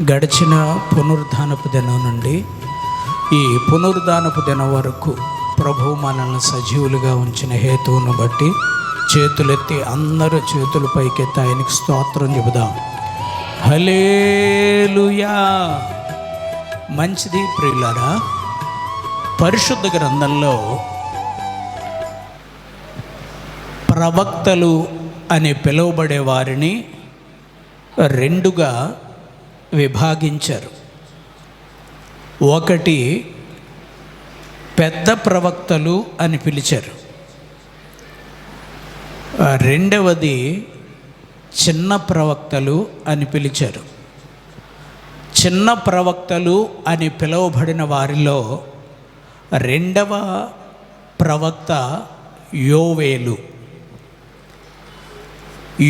గడిచిన పునరుద్ధానపు దినం నుండి ఈ పునరుద్ధానపు దినం వరకు ప్రభువు మనల్ని సజీవులుగా ఉంచిన హేతువును బట్టి చేతులెత్తి అందరూ చేతులు పైకెత్తి ఆయనకి స్తోత్రం చెబుదాం. హల్లెలూయా. మంచిది ప్రియులారా, పరిశుద్ధ గ్రంథంలో ప్రవక్తలు అని పిలువబడే వారిని రెండుగా విభాగించారు. ఒకటి పెద్ద ప్రవక్తలు అని పిలిచారు, రెండవది చిన్న ప్రవక్తలు అని పిలిచారు. చిన్న ప్రవక్తలు అని పిలువబడిన వారిలో రెండవ ప్రవక్త యోవేలు.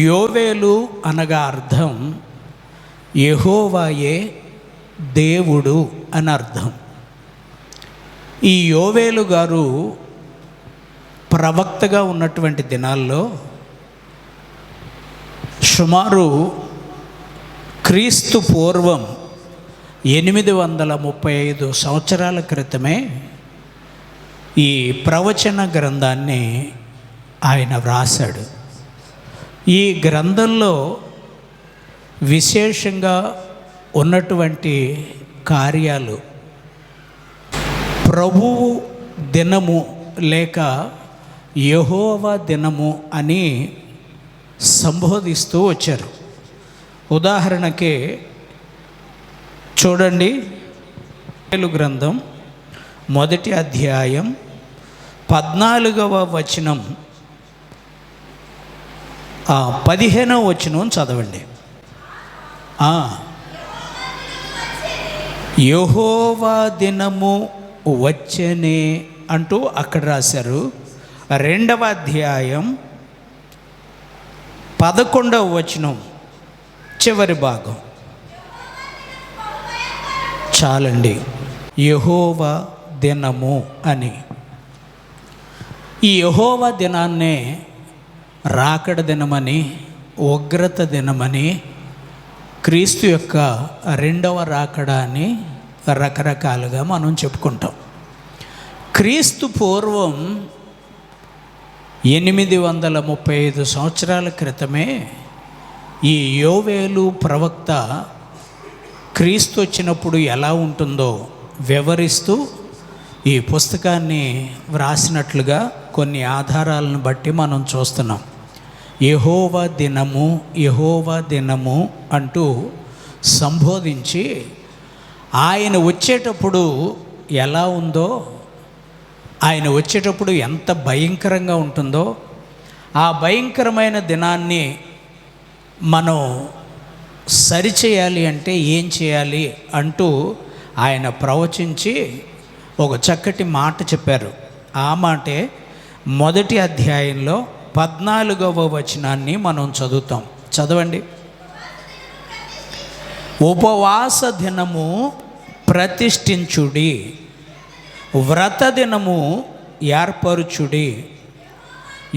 యోవేలు అనగా అర్థం యెహోవాయే దేవుడు అని అర్థం. ఈ యోవేలు గారు ప్రవక్తగా ఉన్నటువంటి దినాల్లో సుమారు క్రీస్తు పూర్వం 835 సంవత్సరాల క్రితమే ఈ ప్రవచన గ్రంథాన్ని ఆయన వ్రాసాడు. ఈ గ్రంథంలో విశేషంగా ఉన్నటువంటి కార్యాలు ప్రభువు దినము లేక యెహోవా దినము అని సంబోధిస్తూ వచ్చారు. ఉదాహరణకి చూడండి, యోవేలు గ్రంథం 1వ అధ్యాయం 14వ వచనం 15వ వచనం చదవండి. యెహోవా దినము వచ్చనే అంటూ అక్కడ రాశారు. 2వ అధ్యాయం 11వ వచనం చివరి భాగం. చాలండి, యెహోవా దినము అని. ఈ యెహోవా దినాన్నే రాకడ దినమని, ఉగ్రత దినమని, క్రీస్తు యొక్క రెండవ రాకడ అని రకరకాలుగా మనం చెప్పుకుంటాం. క్రీస్తు పూర్వం 835 సంవత్సరాల క్రితమే ఈ యోవేలు ప్రవక్త క్రీస్తు వచ్చినప్పుడు ఎలా ఉంటుందో వివరిస్తూ ఈ పుస్తకాన్ని వ్రాసినట్లుగా కొన్ని ఆధారాలను బట్టి మనం చూస్తున్నాం. యెహోవా దినము, యెహోవా దినము అంటూ సంబోధించి ఆయన వచ్చేటప్పుడు ఎలా ఉందో, ఆయన వచ్చేటప్పుడు ఎంత భయంకరంగా ఉంటుందో, ఆ భయంకరమైన దినాన్ని మనం సరిచేయాలి అంటే ఏం చేయాలి అంటూ ఆయన ప్రవచించి ఒక చక్కటి మాట చెప్పారు. ఆ మాటే 1వ అధ్యాయంలో 14వ వచనాన్ని మనం చదువుతాం. చదవండి. ఉపవాస దినము ప్రతిష్ఠించుడి, వ్రత దినము ఏర్పరుచుడి,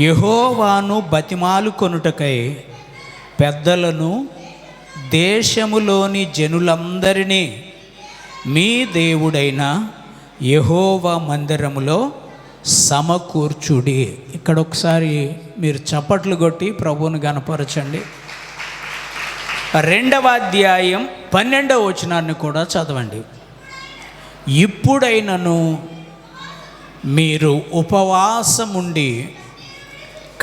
యెహోవాను బతిమాలు కొనుటకై పెద్దలను దేశములోని జనులందరినీ మీ దేవుడైన యెహోవా మందిరములో సమకూర్చుడి. ఇక్కడ ఒకసారి మీరు చప్పట్లు కొట్టి ప్రభువును గణపరచండి. 2వ అధ్యాయం 12వ వచనాన్ని కూడా చదవండి. ఇప్పుడైనను మీరు ఉపవాసముండి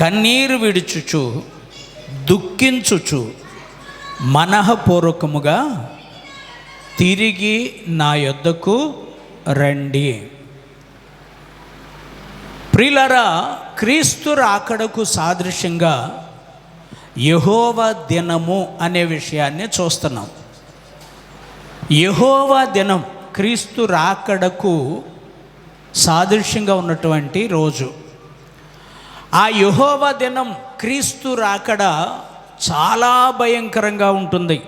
కన్నీరు విడుచుచు దుఃఖించుచు మనఃపూర్వకముగా తిరిగి నా యొద్దకు రండి. ప్రియులారా, క్రీస్తు రాకడకు సాదృశ్యంగా యెహోవా దినము అనే విషయాన్ని చూస్తున్నాం. యెహోవా దినం క్రీస్తు రాకడకు సాదృశ్యంగా ఉన్నటువంటి రోజు. ఆ యెహోవా దినం, క్రీస్తు రాకడ చాలా భయంకరంగా ఉంటుంది.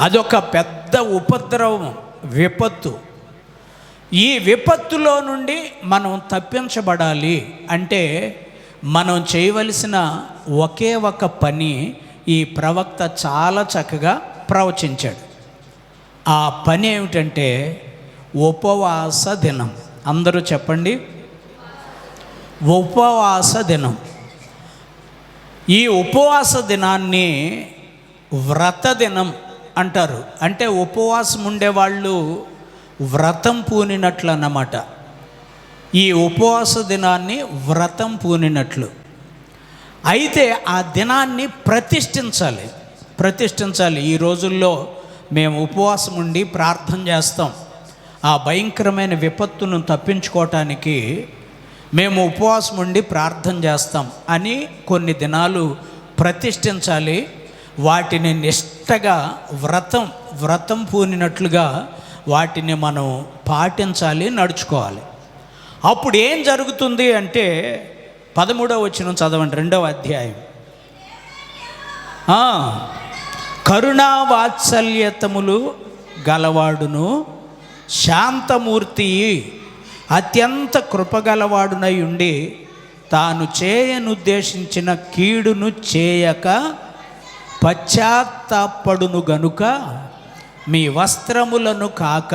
అదొక పెద్ద ఉపద్రవం, విపత్తు. ఈ విపత్తులో నుండి మనం తప్పించబడాలి అంటే మనం చేయవలసిన ఒకే ఒక పని ఈ ప్రవక్త చాలా చక్కగా ప్రవచించాడు. ఆ పని ఏమిటంటే ఉపవాస దినం. అందరూ చెప్పండి, ఉపవాస దినం. ఈ ఉపవాస దినాన్ని వ్రత దినం అంటారు. అంటే ఉపవాసం ఉండేవాళ్ళు వ్రతం పూనినట్లు అన్నమాట. ఈ ఉపవాస దినాన్ని వ్రతం పూనినట్లు. అయితే ఆ దినాన్ని ప్రతిష్ఠించాలి. ఈ రోజుల్లో మేము ఉపవాసం ఉండి ప్రార్థన చేస్తాం. ఆ భయంకరమైన విపత్తును తప్పించుకోవటానికి మేము ఉపవాసం ఉండి ప్రార్థన చేస్తాం అని కొన్ని దినాలు ప్రతిష్ఠించాలి. వాటిని నిష్టగా వ్రతం పూనినట్లుగా వాటిని మనం పాటించాలి, నడుచుకోవాలి. అప్పుడు ఏం జరుగుతుంది అంటే 13వ వచనం చదవండి, 2వ అధ్యాయం. కరుణా వాత్సల్యతములు గలవాడును శాంతమూర్తి అత్యంత కృపగలవాడునై ఉండి తాను చేయనుద్దేశించిన కీడును చేయక పశ్చాత్తాపడును గనుక మీ వస్త్రములను కాక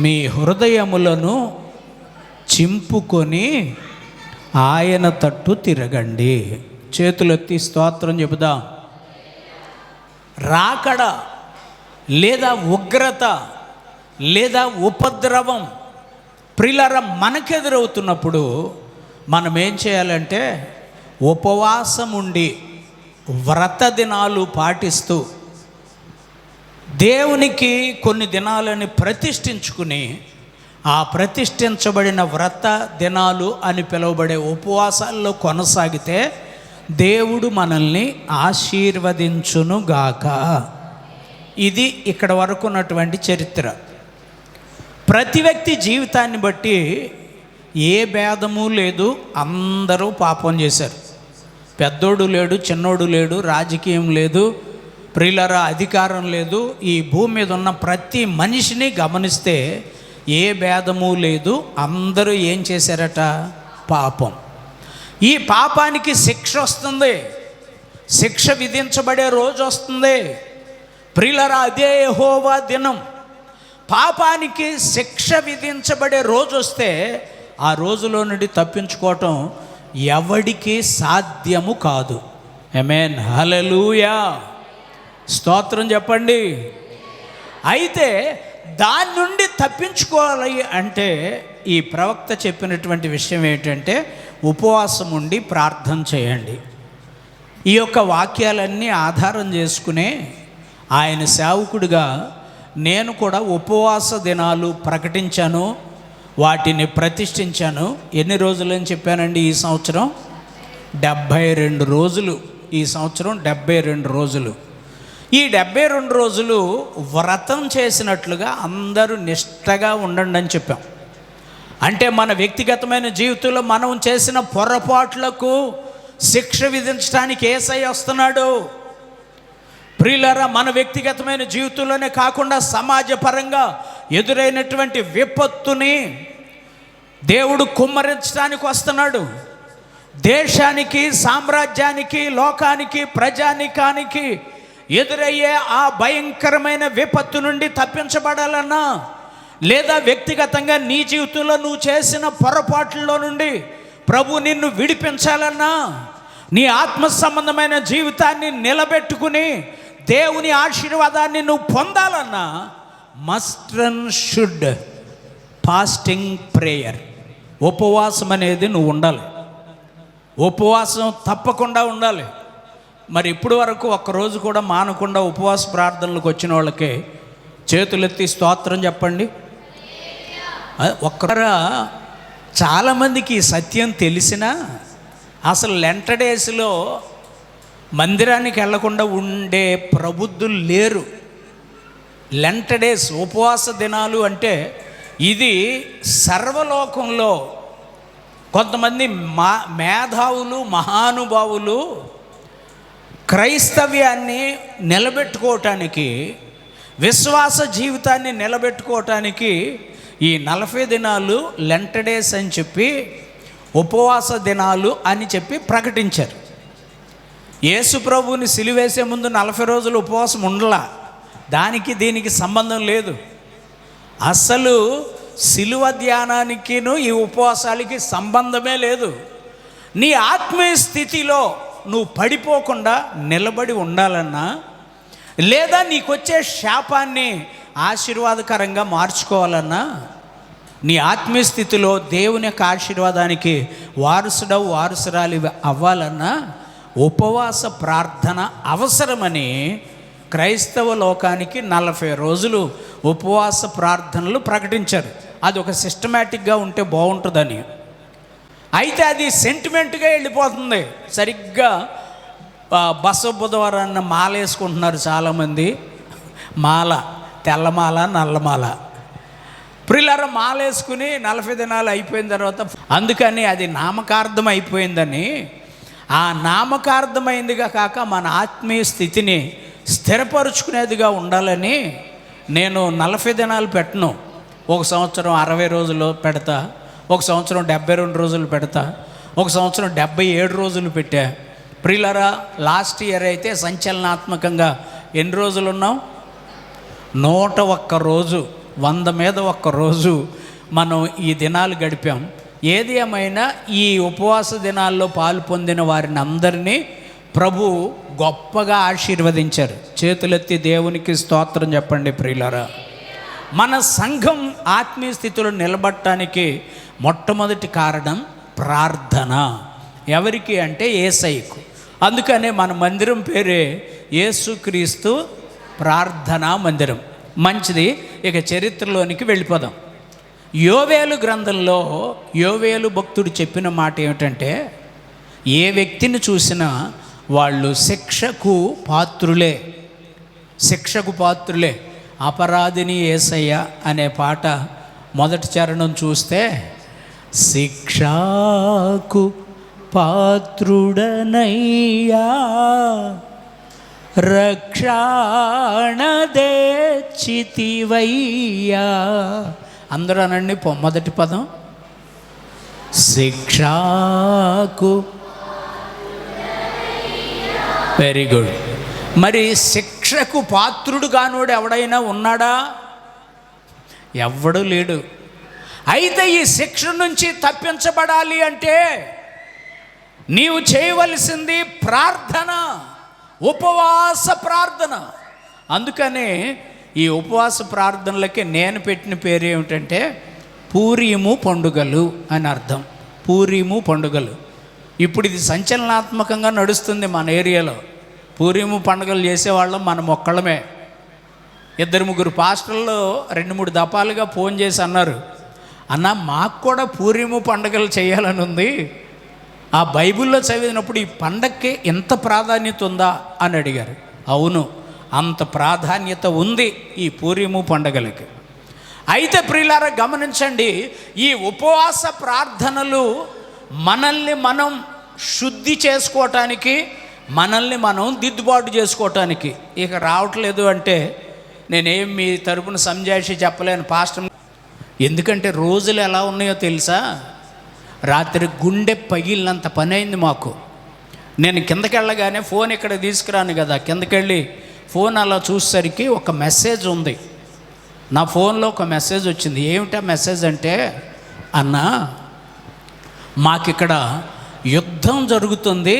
మీ హృదయములను చింపుకొని ఆయన తట్టు తిరగండి. చేతులెత్తి స్తోత్రం చెబుదాం. రాకడ లేదా ఉగ్రత లేదా ఉపద్రవం ప్రియులారా మనకెదురవుతున్నప్పుడు మనం ఏం చేయాలంటే ఉపవాసం ఉండి వ్రత దినాలు పాటిస్తూ దేవునికి కొన్ని దినాలని ప్రతిష్ఠించుకుని ఆ ప్రతిష్ఠించబడిన వ్రత దినాలు అని పిలువబడే ఉపవాసాల్లో కొనసాగితే దేవుడు మనల్ని ఆశీర్వదించునుగాక. ఇది ఇక్కడ వరకు ఉన్నటువంటి చరిత్ర. ప్రతి వ్యక్తి జీవితాన్ని బట్టి ఏ భేదము లేదు, అందరూ పాపం చేశారు. పెద్దోడు లేడు, చిన్నోడు లేడు, రాజకీయం లేదు, ప్రియులారా అధికారం లేదు. ఈ భూమి మీద ఉన్న ప్రతి మనిషిని గమనిస్తే ఏ భేదము లేదు, అందరూ ఏం చేశారట? పాపం. ఈ పాపానికి శిక్ష వస్తుంది, శిక్ష విధించబడే రోజు వస్తుంది. ప్రియులారా అదే యెహోవా దినం. పాపానికి శిక్ష విధించబడే రోజు వస్తే ఆ రోజులో నుండి తప్పించుకోవటం ఎవడికి సాధ్యము కాదు. ఆమేన్, హల్లెలూయా, స్తోత్రం చెప్పండి. అయితే దాని నుండి తప్పించుకోవాలి అంటే ఈ ప్రవక్త చెప్పినటువంటి విషయం ఏంటంటే ఉపవాసం ఉండి ప్రార్థన చేయండి. ఈ యొక్క వాక్యాలన్నీ ఆధారం చేసుకునే ఆయన సేవకుడిగా నేను కూడా ఉపవాస దినాలు ప్రకటించాను, వాటిని ప్రతిష్ఠించాను. ఎన్ని రోజులు అని చెప్పానండి? ఈ సంవత్సరం 72 రోజులు. ఈ సంవత్సరం 72 రోజులు. ఈ 72 రోజులు వ్రతం చేసినట్లుగా అందరూ నిష్టగా ఉండండి అని చెప్పాం. అంటే మన వ్యక్తిగతమైన జీవితంలో మనం చేసిన పొరపాట్లకు శిక్ష విధించడానికి యేసయ్య వస్తున్నాడు. ప్రియులారా, మన వ్యక్తిగతమైన జీవితంలోనే కాకుండా సమాజపరంగా ఎదురైనటువంటి విపత్తుని దేవుడు కుమ్మరించడానికి వస్తున్నాడు. దేశానికి, సామ్రాజ్యానికి, లోకానికి, ప్రజానికానికి ఎదురయ్యే ఆ భయంకరమైన విపత్తు నుండి తప్పించబడాలన్నా, లేదా వ్యక్తిగతంగా నీ జీవితంలో నువ్వు చేసిన పొరపాట్లలో నుండి ప్రభు నిన్ను విడిపించాలన్నా, నీ ఆత్మ సంబంధమైన జీవితాన్ని నిలబెట్టుకుని దేవుని ఆశీర్వాదాన్ని నువ్వు పొందాలన్నా must and should fasting prayer, ఉపవాసం అనేది నువ్వు ఉండాలి. ఉపవాసం తప్పకుండా ఉండాలి. మరి ఇప్పటి వరకు ఒక్కరోజు కూడా మానకుండా ఉపవాస ప్రార్థనలకు వచ్చిన వాళ్ళకి చేతులెత్తి స్తోత్రం చెప్పండి. ఒక్కరా చాలామందికి ఈ సత్యం తెలిసినా అసలు లెంట డేస్లో మందిరానికి వెళ్లకుండా ఉండే ప్రబుద్ధులు లేరు. లెంట డేస్, ఉపవాస దినాలు అంటే ఇది సర్వలోకంలో కొంతమంది మేధావులు, మహానుభావులు క్రైస్తవ్యాన్ని నిలబెట్టుకోవటానికి, విశ్వాస జీవితాన్ని నిలబెట్టుకోవటానికి ఈ 40 దినాలు లెంట డేస్ అని చెప్పి ఉపవాస దినాలు అని చెప్పి ప్రకటించారు. యేసు ప్రభువుని సిలువేసే ముందు 40 రోజులు ఉపవాసం ఉండలా. దానికి దీనికి సంబంధం లేదు. అసలు సిలువ ధ్యానానికిను ఈ ఉపవాసాలకి సంబంధమే లేదు. నీ ఆత్మీయ స్థితిలో నువ్వు పడిపోకుండా నిలబడి ఉండాలన్నా, లేదా నీకొచ్చే శాపాన్ని ఆశీర్వాదకరంగా మార్చుకోవాలన్నా, నీ ఆత్మీయ స్థితిలో దేవుని యొక్క ఆశీర్వాదానికి వారసురాలి అవ్వాలన్నా ఉపవాస ప్రార్థన అవసరమని క్రైస్తవ లోకానికి 40 రోజులు ఉపవాస ప్రార్థనలు ప్రకటించారు. అది ఒక సిస్టమేటిక్గా ఉంటే బాగుంటుందని. అయితే అది సెంటిమెంట్గా వెళ్ళిపోతుంది. సరిగ్గా బసవ బుధవారాన్ని మాల వేసుకుంటున్నారు చాలామంది. మాల, తెల్లమాల, నల్లమాల. ప్రియులారా, మాల వేసుకుని 40 దినాలు అయిపోయిన తర్వాత అందుకని అది నామకార్థం అయిపోయిందని, ఆ నామకార్థమైందిగా కాక మన ఆత్మీయ స్థితిని స్థిరపరుచుకునేదిగా ఉండాలని నేను 40 దినాలు పెట్టను. ఒక సంవత్సరం 60 రోజులు పెడతా, ఒక సంవత్సరం 72 రోజులు పెడతా, ఒక సంవత్సరం 77 రోజులు పెట్టా. ప్రియులారా, లాస్ట్ ఇయర్ అయితే సంచలనాత్మకంగా ఎన్ని రోజులు ఉన్నాం? 101 రోజు, 100 మీద 1 రోజు మనం ఈ దినాలు గడిపాం. ఏది ఏమైనా ఈ ఉపవాస దినాల్లో పాలు పొందిన వారిని అందరినీ ప్రభు గొప్పగా ఆశీర్వదించారు. చేతులెత్తి దేవునికి స్తోత్రం చెప్పండి ప్రియులారా. మన సంఘం ఆత్మీయ స్థితిలో నిలబడటానికి మొట్టమొదటి కారణం ప్రార్థన. ఎవరికి అంటే యేసయ్యకు. అందుకనే మన మందిరం పేరే యేసుక్రీస్తు ప్రార్థనా మందిరం. మంచిది, ఇక చరిత్రలోనికి వెళ్ళిపోదాం. యోవేలు గ్రంథంలో యోవేలు భక్తుడు చెప్పిన మాట ఏమిటంటే, ఏ వ్యక్తిని చూసినా వాళ్ళు శిక్షకు పాత్రులే, శిక్షకు పాత్రులే. అపరాధిని యేసయ్య అనే పాట మొదటి చరణం చూస్తే, శిక్షకు పాత్రుడనయ్యా రక్షణ తెచ్చితివయ్యా. అందరూ అనండి, మొదటి పదం శిక్షకు. Very good. మరి శిక్షకు పాత్రుడు కానోడు ఎవడైనా ఉన్నాడా? ఎవ్వడూ లేడు. అయితే ఈ శిక్ష నుంచి తప్పించబడాలి అంటే నీవు చేయవలసింది ప్రార్థన, ఉపవాస ప్రార్థన. అందుకనే ఈ ఉపవాస ప్రార్థనలకి నేను పెట్టిన పేరు ఏమిటంటే పూరీము పండుగలు అని అర్థం. పూరీము పండుగలు. ఇప్పుడు ఇది సంచలనాత్మకంగా నడుస్తుంది మన ఏరియాలో. పూరీము పండుగలు చేసేవాళ్ళం మనం ఒక్కళ్ళమే. 2-3 పాస్టర్లు 2-3 దఫాలుగా ఫోన్ చేసి అన్నారు, అన్న మాకు కూడా పూరీము పండుగలు చేయాలని ఉంది. ఆ బైబిల్లో చదివినప్పుడు ఈ పండగకి ఎంత ప్రాధాన్యత ఉందా అని అడిగారు. అవును, అంత ప్రాధాన్యత ఉంది ఈ పూరీము పండుగలకి. అయితే ప్రియులారా గమనించండి, ఈ ఉపవాస ప్రార్థనలు మనల్ని మనం శుద్ధి చేసుకోవటానికి, మనల్ని మనం దిద్దుబాటు చేసుకోవటానికి. ఇక రావట్లేదు అంటే నేనేం మీ తరపున సంజాయిషి చెప్పలేను పాస్టర్. ఎందుకంటే రోజులు ఎలా ఉన్నాయో తెలుసా? రాత్రి గుండె పగిలినంత పని అయింది మాకు. నేను కిందకి వెళ్ళగానే ఫోన్ ఇక్కడ తీసుకురాను కదా, కిందకెళ్ళి ఫోన్ అలా చూసేసరికి ఒక మెసేజ్ ఉంది. నా ఫోన్లో ఒక మెసేజ్ వచ్చింది. ఏమిటా మెసేజ్ అంటే, అన్నా మాకిక్కడ యుద్ధం జరుగుతుంది,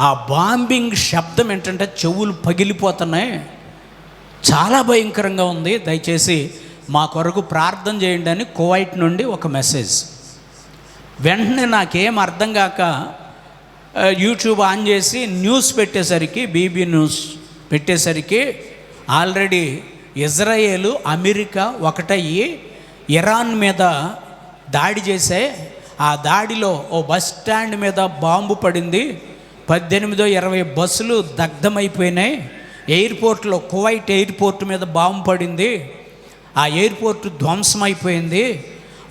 ఆ బాంబింగ్ శబ్దం ఏంటంటే చెవులు పగిలిపోతున్నాయి, చాలా భయంకరంగా ఉంది, దయచేసి మా కొరకు ప్రార్థన చేయండి అని కువైట్ నుండి ఒక మెసేజ్. వెంటనే నాకేం అర్థం కాక యూట్యూబ్ ఆన్ చేసి న్యూస్ పెట్టేసరికి, బీబీ న్యూస్ పెట్టేసరికి ఆల్రెడీ ఇజ్రాయేలు అమెరికా ఒకటయ్యి ఇరాన్ మీద దాడి చేసే, ఆ దాడిలో ఓ బస్ స్టాండ్ మీద బాంబు పడింది, 18-20 బస్సులు దగ్ధమైపోయినాయి. ఎయిర్పోర్ట్లో, కువైట్ ఎయిర్పోర్ట్ మీద బాంబు పడింది, ఆ ఎయిర్పోర్ట్ ధ్వంసమైపోయింది.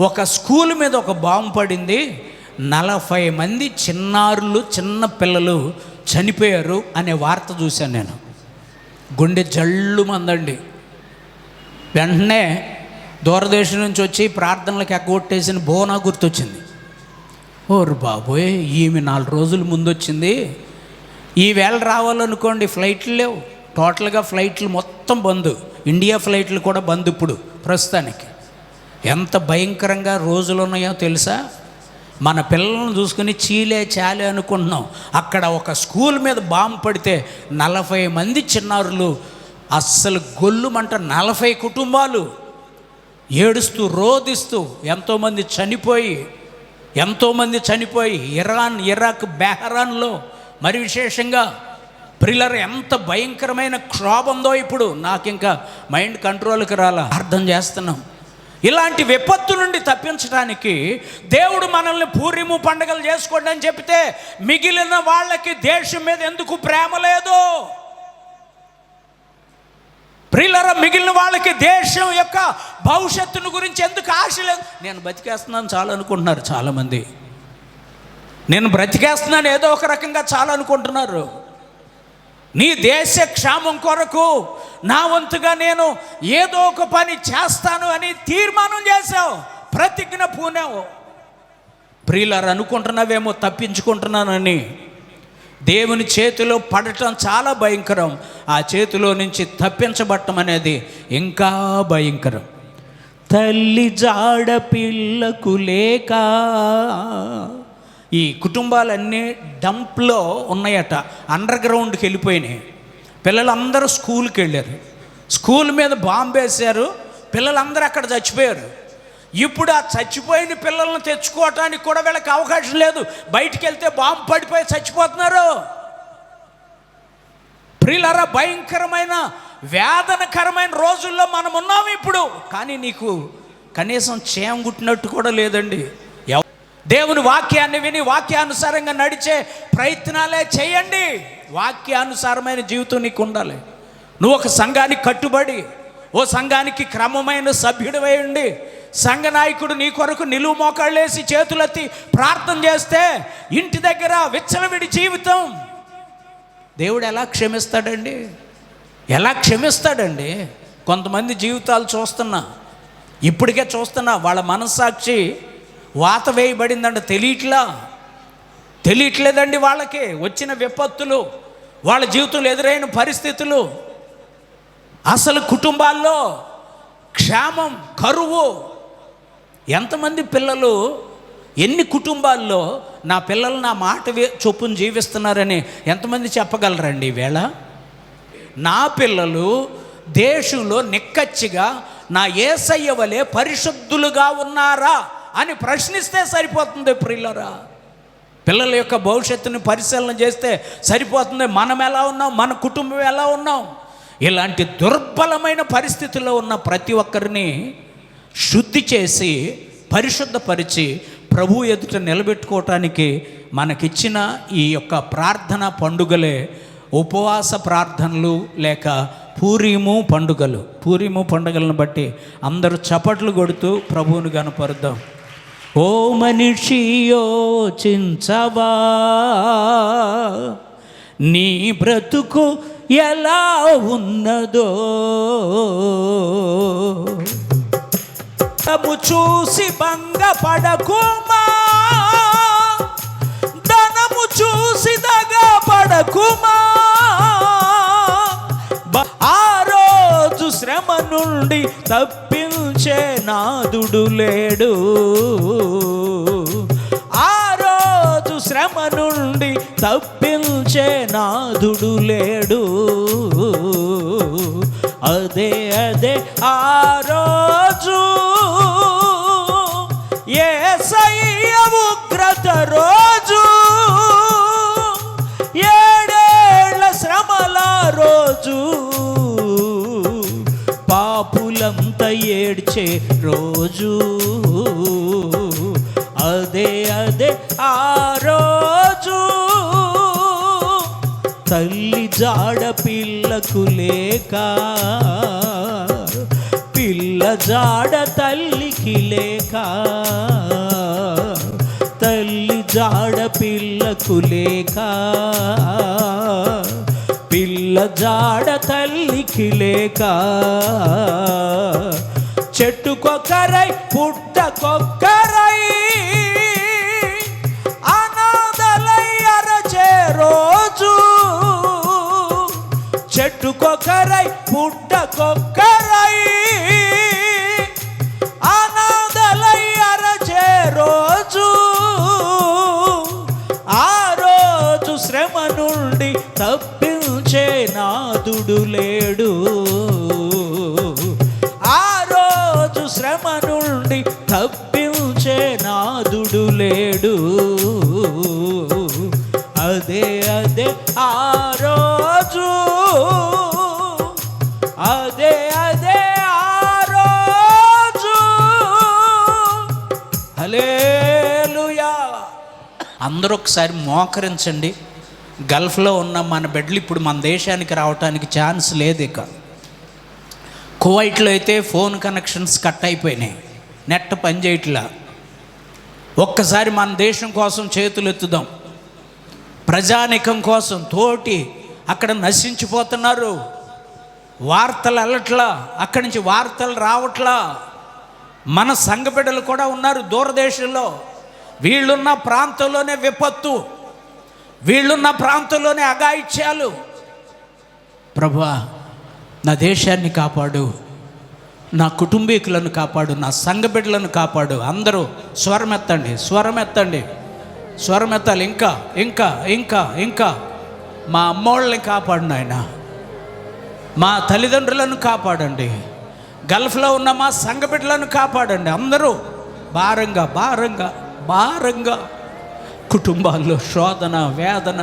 ఒక స్కూల్ మీద ఒక బాంబు పడింది, 40 మంది చిన్నారులు, చిన్న పిల్లలు చనిపోయారు అనే వార్త చూశాను నేను. గుండె జల్లు మందండి. వెంటనే దూరదేశం నుంచి వచ్చి ప్రార్థనలకు ఎగ్గొట్టేసిన బోనా గుర్తొచ్చింది. ఓరు బాబోయ్, ఈమె 4 రోజుల ముందు వచ్చింది, ఈవేళ రావాలనుకోండి ఫ్లైట్లు లేవు, టోటల్గా ఫ్లైట్లు మొత్తం బంద్. ఇండియా ఫ్లైట్లు కూడా బంద్ ఇప్పుడు ప్రస్తుతానికి. ఎంత భయంకరంగా రోజులు ఉన్నాయో తెలుసా? మన పిల్లలను చూసుకుని చీలే చాలే అనుకుంటున్నాం. అక్కడ ఒక స్కూల్ మీద బాంబు పడితే 40 మంది చిన్నారులు అస్సలు గొల్లుమంట, 40 కుటుంబాలు ఏడుస్తూ రోదిస్తూ ఎంతోమంది చనిపోయి ఇరాన్, ఇరాక్, బెహ్రాన్లో మరి విశేషంగా ప్రిల్లర్ ఎంత భయంకరమైన క్షోభందో ఇప్పుడు నాకు ఇంకా మైండ్ కంట్రోల్కి రాలా. అర్థం చేస్తున్నాం. ఇలాంటి విపత్తు నుండి తప్పించడానికి దేవుడు మనల్ని పూరిము పండుగలు చేసుకోండి అని చెప్తే మిగిలిన వాళ్ళకి దేశం మీద ఎందుకు ప్రేమ లేదు? ప్రియులారా, మిగిలిన వాళ్ళకి దేశం యొక్క భవిష్యత్తును గురించి ఎందుకు ఆశ లేదు? నేను బతికేస్తున్నాను చాలా అనుకుంటున్నారు చాలామంది. నేను బ్రతికేస్తున్నాను ఏదో ఒక రకంగా చాలా అనుకుంటున్నారు. నీ దేశ క్షేమం కొరకు నా వంతుగా నేను ఏదో ఒక పని చేస్తాను అని తీర్మానం చేసావు, ప్రతిజ్ఞ పూనావు. ప్రియులారా, అనుకుంటున్నావేమో తప్పించుకుంటున్నానని. దేవుని చేతిలో పడటం చాలా భయంకరం. ఆ చేతిలో నుంచి తప్పించబడటం అనేది ఇంకా భయంకరం. తల్లి జాడ పిల్లకు లేక ఈ కుటుంబాలన్నీ డంప్లో ఉన్నాయట, అండర్ గ్రౌండ్కి వెళ్ళిపోయినాయి. పిల్లలందరూ స్కూల్కి వెళ్ళారు, స్కూల్ మీద బాంబు వేశారు, పిల్లలందరూ అక్కడ చచ్చిపోయారు. ఇప్పుడు ఆ చచ్చిపోయిన పిల్లలను తెచ్చుకోవటానికి కూడా వీళ్ళకి అవకాశం లేదు. బయటికి వెళ్తే బాంబు పడిపోయి చచ్చిపోతున్నారు. ప్రియులారా, భయంకరమైన వేదనకరమైన రోజుల్లో మనం ఉన్నాము ఇప్పుడు. కానీ నీకు కనీసం చేయం గుట్టినట్టు కూడా లేదండి. దేవుని వాక్యాన్ని విని వాక్యానుసారంగా నడిచే ప్రయత్నాలే చేయండి. వాక్యానుసారమైన జీవితం నీకు ఉండాలి. నువ్వు ఒక సంఘానికి కట్టుబడి ఓ సంఘానికి క్రమమైన సభ్యుడు వేయండి. సంఘ నాయకుడు నీ కొరకు నిలువు మోకాళ్ళేసి చేతులెత్తి ప్రార్థన చేస్తే ఇంటి దగ్గర విచ్చలవిడి జీవితం దేవుడు ఎలా క్షమిస్తాడండి? ఎలా క్షమిస్తాడండి? కొంతమంది జీవితాలు ఇప్పటికే చూస్తున్నా, వాళ్ళ మనస్సాక్షి వాత వేయబడిందంట. తెలియట్లేదండి వాళ్ళకి వచ్చిన విపత్తులు, వాళ్ళ జీవితంలో ఎదురైన పరిస్థితులు, అసలు కుటుంబాల్లో క్షేమం, కరువు. ఎంతమంది పిల్లలు, ఎన్ని కుటుంబాల్లో నా పిల్లలు నా మాట చొప్పున జీవిస్తున్నారని ఎంతమంది చెప్పగలరండి ఈవేళ? నా పిల్లలు దేశంలో నిక్కచ్చిగా నా యేసయ్య వలె పరిశుద్ధులుగా ఉన్నారా అని ప్రశ్నిస్తే సరిపోతుంది. ప్రియులారా, పిల్లల యొక్క భవిష్యత్తుని పరిశీలన చేస్తే సరిపోతుంది. మనం ఎలా ఉన్నాం, మన కుటుంబం ఎలా ఉన్నాం. ఇలాంటి దుర్బలమైన పరిస్థితుల్లో ఉన్న ప్రతి ఒక్కరిని శుద్ధి చేసి పరిశుద్ధపరిచి ప్రభు ఎదుట నిలబెట్టుకోవటానికి మనకిచ్చిన ఈ యొక్క ప్రార్థన పండుగలే ఉపవాస ప్రార్థనలు లేక పూరీము పండుగలను బట్టి అందరూ చప్పట్లు కొడుతూ ప్రభువుని గనపరుద్దాం. ఓ మనిషి యోచించవా, నీ బ్రతుకు ఎలా ఉన్నదో, తము చూసి భంగపడకుమా, ధనము చూసి దగపడకుమా. ఆ రోజు శ్రమ నుండి తప్పించే నాదుడు లేడు. ఆ రోజు శ్రమ నుండి తప్పించే నాదుడు లేడు. అదే ఆ రోజు యేసయ్య ఉగ్రత రోజు, 7 ఏళ్ల శ్రమల రోజు, పాపులంతా ఏడ్చే రోజు. అదే ఆ రోజు తల్లి జాడ పిల్లకు లేక, పిల్ల జాడ తల్లికి లేక, తల్లి జాడ పిల్లకు లేక, పిల్ల జాడ తల్లికి లేక, చెట్టుకొక్కరై పుట్టకొక్కరై అనాథలై అరచే రోజు, ఒక్కొక్కరై అనాథలై అరచే రోజు, ఆ రోజు శ్రమ నుండి తప్పించే నాదుడు లేడు. ఆ రోజు శ్రమ నుండి తప్పించే నాదుడు లేడు. అదే అదే ఆ రోజు, అదే అదే ఆ రోజు. హల్లెలూయా. అందరూ ఒకసారి మోకరించండి. గల్ఫ్లో ఉన్న మన బిడ్డలు ఇప్పుడు మన దేశానికి రావడానికి ఛాన్స్ లేదు. ఇక కువైట్లో అయితే ఫోన్ కనెక్షన్స్ కట్ అయిపోయినాయి, నెట్ పనిచేయట్లా. ఒక్కసారి మన దేశం కోసం చేతులు ఎత్తుదాం. ప్రజానికం కోసం తోటి అక్కడ నశించిపోతున్నారు. వార్తలు వెళ్ళట్లా, అక్కడి నుంచి వార్తలు రావట్లా. మన సంఘ బిడ్డలు కూడా ఉన్నారు దూరదేశంలో. వీళ్ళున్న ప్రాంతంలోనే విపత్తు, వీళ్ళున్న ప్రాంతంలోనే అఘాయిత్యాలు. ప్రభువా, నా దేశాన్ని కాపాడు, నా కుటుంబీకులను కాపాడు, నా సంఘ బిడ్డలను కాపాడు. అందరూ స్వరమెత్తండి, స్వరమెత్తండి, స్వరమెత్తాలి. ఇంకా ఇంకా ఇంకా ఇంకా మా అమ్మోళ్ళని కాపాడు నాయన, మా తల్లిదండ్రులను కాపాడండి, గల్ఫ్లో ఉన్న మా సంఘ బిడ్డలను కాపాడండి. అందరూ భారంగా భారంగా భారంగా కుటుంబాల్లో శోధన, వేదన,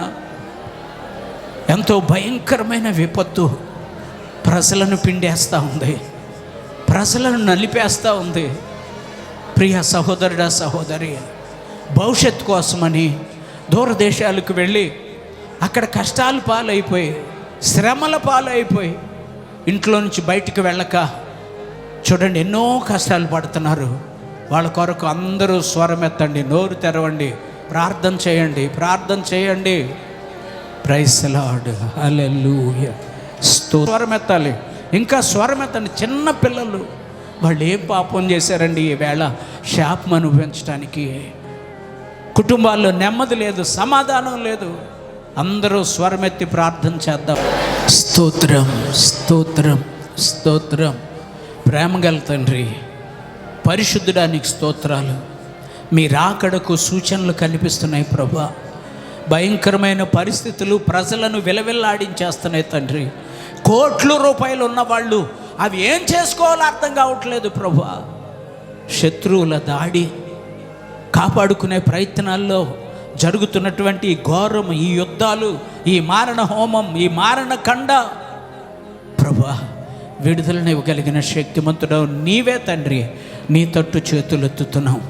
ఎంతో భయంకరమైన విపత్తు ప్రజలను పిండేస్తూ ఉంది, ప్రజలను నలిపేస్తూ ఉంది. ప్రియ సహోదరుడా, సహోదరి, భవిష్యత్తు కోసమని దూరదేశాలకు వెళ్ళి అక్కడ కష్టాలు పాలైపోయి, శ్రమల పాలైపోయి, ఇంట్లో నుంచి బయటికి వెళ్ళక చూడండి ఎన్నో కష్టాలు పడుతున్నారు. వాళ్ళ కొరకు అందరూ స్వరమెత్తండి, నోరు తెరవండి, ప్రార్థన చేయండి, ప్రార్థన చేయండి. Praise the lord. హల్లెలూయా. స్వరమెత్తాలి, ఇంకా స్వరమెత్తండి. చిన్న పిల్లలు వాళ్ళు ఏం పాపం చేశారండి ఈవేళ శాపం అనుభవించడానికి? కుటుంబాల్లో నెమ్మది లేదు, సమాధానం లేదు. అందరూ స్వరమెత్తి ప్రార్థన చేద్దాం. స్తోత్రం, స్తోత్రం, స్తోత్రం. ప్రేమగల తండ్రి, పరిశుద్ధుడానికి స్తోత్రాలు. మీ రాకడకు సూచనలు కనిపిస్తున్నాయి ప్రభువా. భయంకరమైన పరిస్థితులు ప్రజలను విలవిల్లాడించేస్తున్నాయి తండ్రి. కోట్ల రూపాయలు ఉన్నవాళ్ళు అవి ఏం చేసుకోవాలో అర్థం కావట్లేదు ప్రభువా. శత్రువుల దాడి, కాపాడుకునే ప్రయత్నాల్లో జరుగుతున్నటువంటి ఈ ఘోరం, ఈ యుద్ధాలు, ఈ మారణ హోమం, ఈ మారణ కండ ప్రభువా, విడుదలను ఇవ్వగలిగిన శక్తిమంతుడు నీవే తండ్రి. నీ తట్టు చేతులెత్తుతున్నాం.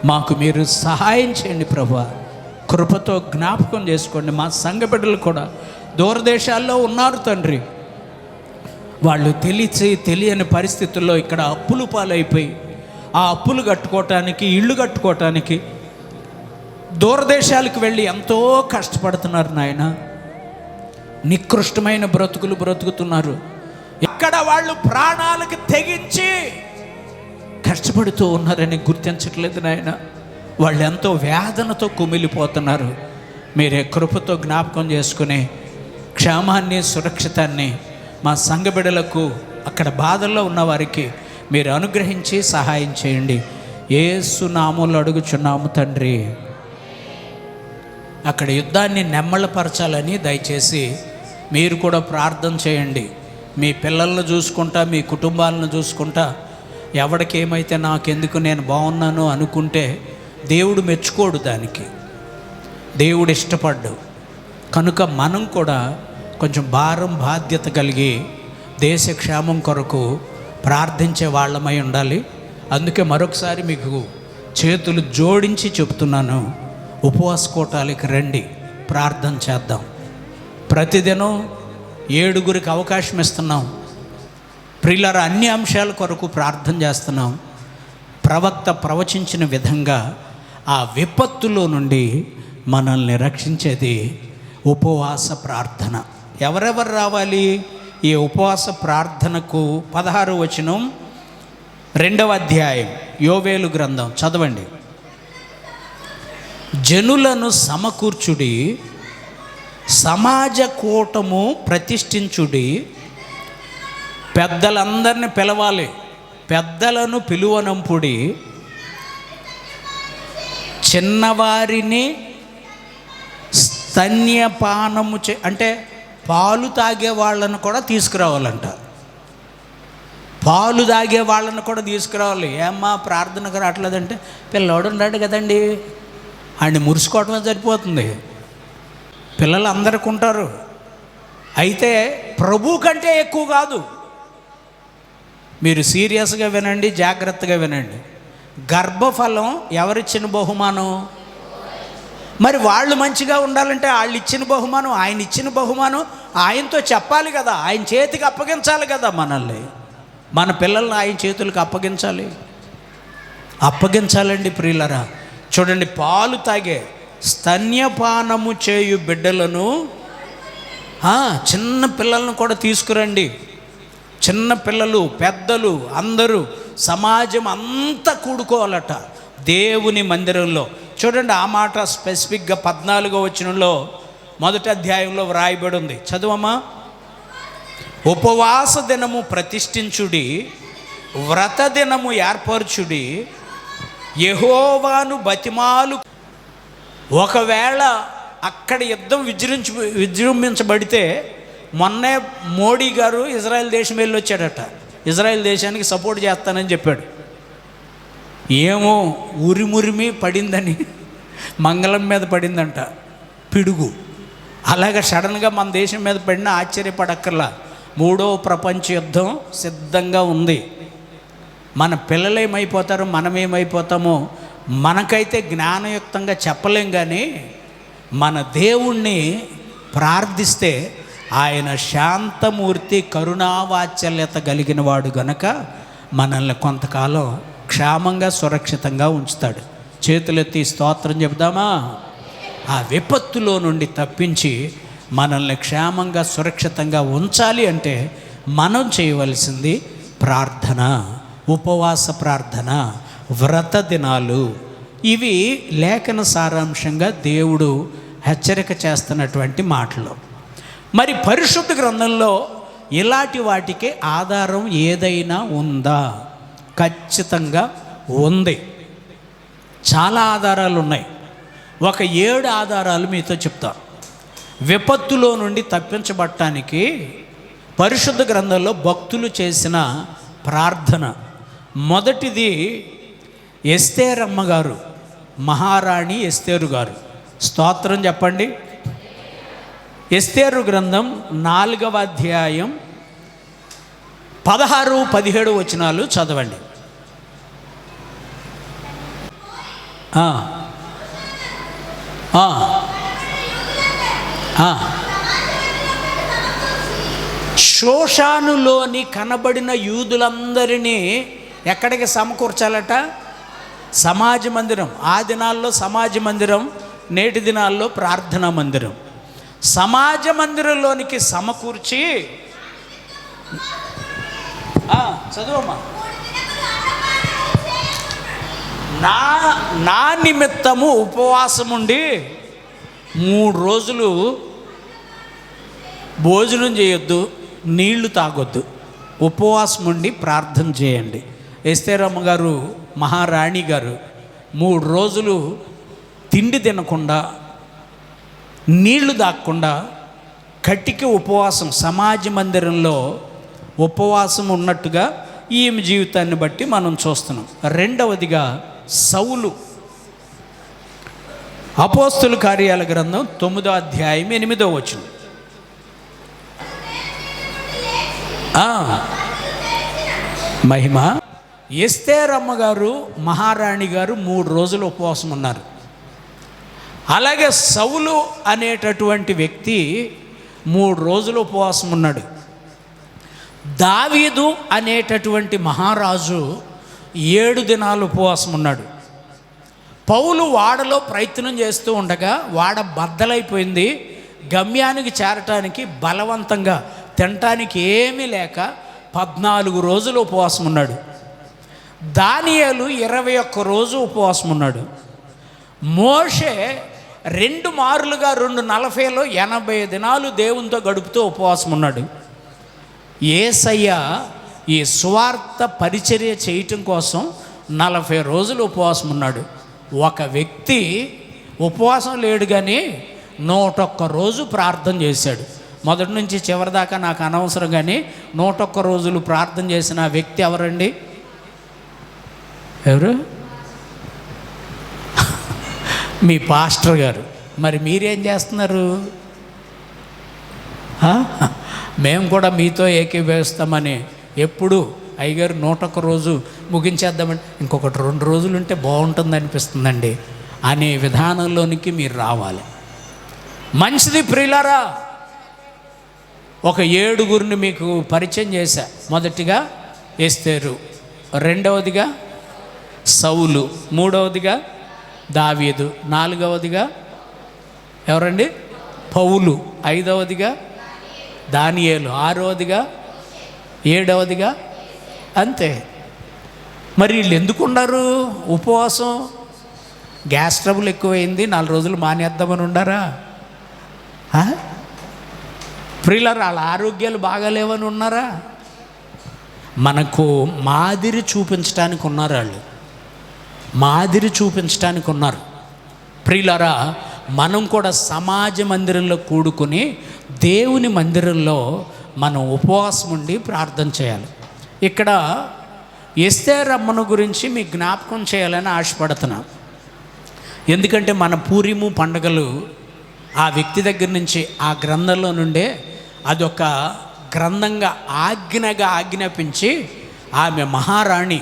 మాకు మీరు సహాయం చేయండి ప్రభువా. కృపతో జ్ఞాపకం చేసుకోండి. మా సంఘ బిడ్డలు కూడా దూరదేశాల్లో ఉన్నారు తండ్రి. వాళ్ళు తెలియని పరిస్థితుల్లో ఇక్కడ అప్పులు పాలైపోయి, ఆ అప్పులు కట్టుకోవటానికి, ఇళ్ళు కట్టుకోవటానికి దూరదేశాలకు వెళ్ళి ఎంతో కష్టపడుతున్నారు నాయన. నికృష్టమైన బ్రతుకులు బ్రతుకుతున్నారు. ఇక్కడ వాళ్ళు ప్రాణాలకు తెగించి కష్టపడుతూ ఉన్నారని గుర్తించట్లేదు నాయన. వాళ్ళు ఎంతో వేదనతో కుమిలిపోతున్నారు. మీరే కృపతో జ్ఞాపకం చేసుకుని క్షేమాన్ని, సురక్షితాన్ని మా సంఘ బిడ్డలకు, అక్కడ బాధల్లో ఉన్న వారికి మీరు అనుగ్రహించి సహాయం చేయండి. యేసు నామములో అడుగుచున్నాము తండ్రి. అక్కడ యుద్ధాన్ని నెమ్మళపరచాలని దయచేసి మీరు కూడా ప్రార్థన చేయండి. మీ పిల్లలను చూసుకుంటా, మీ కుటుంబాలను చూసుకుంటా, ఎవరికి ఏమైతే నాకెందుకు, నేను బాగున్నాను అనుకుంటే దేవుడు మెచ్చుకోడు. దానికి దేవుడు ఇష్టపడ్డు. కనుక మనం కూడా కొంచెం భారం, బాధ్యత కలిగి దేశ క్షేమం కొరకు ప్రార్థించే వాళ్ళమై ఉండాలి. అందుకే మరొకసారి మీకు చేతులు జోడించి చెప్తున్నాను, ఉపవాస కూటాలకి రండి, ప్రార్థన చేద్దాం. ప్రతిదినం 7గురికి అవకాశం ఇస్తున్నాం. ప్రియులారా, అన్ని అంశాల కొరకు ప్రార్థన చేస్తున్నాం. ప్రవక్త ప్రవచించిన విధంగా ఆ విపత్తులో నుండి మనల్ని రక్షించేది ఉపవాస ప్రార్థన. ఎవరెవరు రావాలి ఈ ఉపవాస ప్రార్థనకు? 16వ వచనం 2వ అధ్యాయం యోవేలు గ్రంథం చదవండి. జనులను సమకూర్చుడి, సమాజ కూటము ప్రతిష్ఠించుడి, పెద్దలందరినీ పిలవాలి. పెద్దలను పిలువనంపుడి, చిన్నవారిని స్తన్యపానము అంటే పాలు తాగే వాళ్ళను కూడా తీసుకురావాలంట. పాలు తాగే వాళ్ళను కూడా తీసుకురావాలి. ఏమ్మా ప్రార్థనకు రావట్లేదంటే, పిల్లోడు ఉన్నాడు కదండి, ఆయన మురుసుకోవటమే సరిపోతుంది. పిల్లలు అందరికి ఉంటారు. అయితే ప్రభు కంటే ఎక్కువ కాదు. మీరు సీరియస్గా వినండి, జాగ్రత్తగా వినండి. గర్భఫలం ఎవరిచ్చిన బహుమానం? మరి వాళ్ళు మంచిగా ఉండాలంటే వాళ్ళు ఇచ్చిన బహుమానం, ఆయన ఇచ్చిన బహుమానం ఆయనతో చెప్పాలి కదా, ఆయన చేతికి అప్పగించాలి కదా. మనల్ని, మన పిల్లల్ని ఆయన చేతులకు అప్పగించాలండి ప్రియులరా. చూడండి, పాలు తాగే స్తన్యపానము చేయు బిడ్డలను, చిన్న పిల్లలను కూడా తీసుకురండి. చిన్న పిల్లలు, పెద్దలు అందరూ, సమాజం అంతా కూడుకోవాలట దేవుని మందిరంలో. చూడండి, ఆ మాట స్పెసిఫిక్గా 14వ వచనంలో మొదటి అధ్యాయంలో వ్రాయబడి ఉంది. చదువమ్మా. ఉపవాస దినము ప్రతిష్ఠించుడి, వ్రత దినము ఏర్పరచుడి, యెహోవాను బతిమాలు. ఒకవేళ అక్కడ యుద్ధం విజృంభించబడితే, మొన్నే మోడీ గారు ఇజ్రాయెల్ దేశం వెళ్ళి వచ్చాడట. ఇజ్రాయెల్ దేశానికి సపోర్ట్ చేస్తానని చెప్పాడు. ఏమో ఉరిమురిమి పడిందని, మంగళం మీద పడిందంట పిడుగు. అలాగే సడన్గా మన దేశం మీద పడినా ఆశ్చర్యపడక్కర్లా. 3వ ప్రపంచ యుద్ధం సిద్ధంగా ఉంది. మన పిల్లలేమైపోతారో, మనమేమైపోతామో మనకైతే జ్ఞానయుక్తంగా చెప్పలేం. కానీ మన దేవుణ్ణి ప్రార్థిస్తే ఆయన శాంతమూర్తి, కరుణావాత్సల్యత కలిగిన వాడు గనక మనల్ని కొంతకాలం క్షేమంగా సురక్షితంగా ఉంచుతాడు. చేతులెత్తి స్తోత్రం చెబుదామా? ఆ విపత్తులో నుండి తప్పించి మనల్ని క్షేమంగా సురక్షితంగా ఉంచాలి అంటే మనం చేయవలసింది ప్రార్థన, ఉపవాస ప్రార్థన, వ్రత దినాలు. ఇవి లేఖన సారాంశంగా దేవుడు హెచ్చరిక చేస్తున్నటువంటి మాటలు. మరి పరిశుద్ధ గ్రంథంలో ఇలాంటి వాటికి ఆధారం ఏదైనా ఉందా? ఖచ్చితంగా ఉంది. చాలా ఆధారాలు ఉన్నాయి. ఒక 7 ఆధారాలు మీతో చెప్తాను. విపత్తులో నుండి తప్పించబడటానికి పరిశుద్ధ గ్రంథంలో భక్తులు చేసిన ప్రార్థన. మొదటిది ఎస్తేరు అమ్మగారు, మహారాణి ఎస్తేరు గారు. స్తోత్రం చెప్పండి. ఎస్తేరు గ్రంథం 4వ అధ్యాయం 16, 17 వచనాలు చదవండి. షోషానులోని కనబడిన యూదులందరినీ ఎక్కడికి సమకూర్చాలట? సమాజ మందిరం. ఆ దినాల్లో సమాజ మందిరం, నేటి దినాల్లో ప్రార్థనా మందిరం. సమాజ మందిరంలోనికి సమకూర్చి, చదువమ్మా, నా నిమిత్తము ఉపవాసం ఉండి 3 రోజులు భోజనం చేయొద్దు, నీళ్లు తాగొద్దు, ఉపవాసం ఉండి ప్రార్థన చేయండి. ఎస్తేరమ్మ గారు, మహారాణి గారు 3 రోజులు తిండి తినకుండా, నీళ్లు తాగకుండా కట్టికి ఉపవాసం, సమాజ మందిరంలో ఉపవాసం ఉన్నట్టుగా ఈమె జీవితాన్ని బట్టి మనం చూస్తున్నాం. రెండవదిగా సౌలు. అపోస్తుల కార్యాల గ్రంథం 9వ అధ్యాయం 8వ వచనం. మహిమ. ఎస్తేరమ్మ గారు, మహారాణి గారు 3 రోజులు ఉపవాసం ఉన్నారు. అలాగే సౌలు అనేటటువంటి వ్యక్తి 3 రోజులు ఉపవాసం ఉన్నాడు. దావీదు అనేటటువంటి మహారాజు 7 దినాలు ఉపవాసం ఉన్నాడు. పౌలు వాడలో ప్రయత్నం చేస్తూ ఉండగా వాడ బద్దలైపోయింది. గమ్యానికి చేరటానికి బలవంతంగా తినటానికి ఏమీ లేక 14 రోజులు ఉపవాసం ఉన్నాడు. దానియేలు 21 రోజు ఉపవాసం ఉన్నాడు. మోషే 2 మారులుగా 2 40లో 80 దినాలు దేవునితో గడుపుతూ ఉపవాసం ఉన్నాడు. యేసయ్య ఈ సువార్త పరిచర్య చేయటం కోసం 40 రోజులు ఉపవాసం ఉన్నాడు. ఒక వ్యక్తి ఉపవాసం లేడు కానీ 101 రోజు ప్రార్థన చేశాడు. మొదటి నుంచి చివరి దాకా నాకు అనవసరం, కానీ 101 రోజులు ప్రార్థన చేసిన ఆ వ్యక్తి ఎవరండి? ఎవరు? మీ పాస్టర్ గారు. మరి మీరేం చేస్తున్నారు? మేము కూడా మీతో ఏకీభవిస్తామని ఎప్పుడు అయ్యగారు 101 రోజు ముగించేద్దామని ఇంకొకటి 2 రోజులు ఉంటే బాగుంటుంది అనిపిస్తుందండి అనే విధానంలోనికి మీరు రావాలి. మంచిది ప్రియులారా. ఒక 7గురిని మీకు పరిచయం చేశా. మొదటిగా ఎస్తేరు, రెండవదిగా సౌలు, మూడవదిగా దావీదు, నాలుగవదిగా ఎవరండి? పౌలు, ఐదవదిగా దానియేలు, ఆరవదిగా, ఏడవదిగా, అంతే. మరి వీళ్ళు ఎందుకున్నారు ఉపవాసం? గ్యాస్ ట్రబుల్ ఎక్కువైంది, 4 రోజులు మానేద్దామని ఉండారా? ప్రియులారా, వాళ్ళ ఆరోగ్యాలు బాగాలేవని ఉన్నారా? మనకు మాదిరి చూపించడానికి ఉన్నారు. వాళ్ళు మాదిరి చూపించడానికి ఉన్నారు. ప్రియులారా, మనం కూడా సమాజ మందిరంలో కూడుకుని దేవుని మందిరంలో మనం ఉపవాసం ఉండి ప్రార్థన చేయాలి. ఇక్కడ ఎస్తేరు అమ్మను గురించి మీకు జ్ఞాపకం చేయాలని ఆశపడుతున్నాను. ఎందుకంటే మన పూరిము పండుగలు ఆ వ్యక్తి దగ్గర నుంచి, ఆ గ్రంథంలో నుండే అదొక గ్రంథంగా ఆజ్ఞగా ఆజ్ఞాపించి ఆమె మహారాణి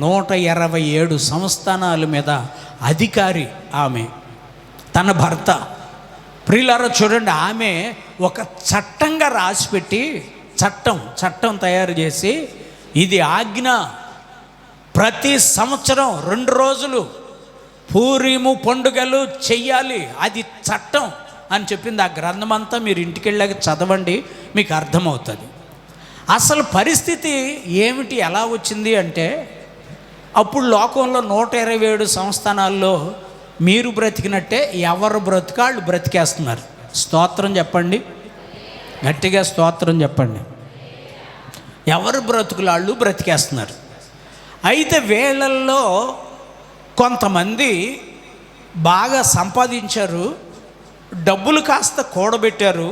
127 సంస్థానాల మీద అధికారి ఆమె, తన భర్త. ప్రియులారా చూడండి, ఆమె ఒక చట్టంగా రాసిపెట్టి చట్టం తయారు చేసి, ఇది ఆజ్ఞ, ప్రతి సంవత్సరం 2 రోజులు పూరీము పండుగలు చెయ్యాలి, అది చట్టం అని చెప్పింది. ఆ గ్రంథం అంతా మీరు ఇంటికి వెళ్ళాక చదవండి, మీకు అర్థమవుతుంది. అసలు పరిస్థితి ఏమిటి, ఎలా వచ్చింది అంటే, అప్పుడు లోకంలో 127 సంస్థానాల్లో మీరు బ్రతికినట్టే ఎవరు బ్రతికాళ్ళు బ్రతికేస్తున్నారు. స్తోత్రం చెప్పండి, గట్టిగా స్తోత్రం చెప్పండి. ఎవరు బ్రతుకులాళ్ళు బ్రతికేస్తున్నారు. అయితే వేళల్లో కొంతమంది బాగా సంపాదించారు, డబ్బులు కాస్త కూడబెట్టారు,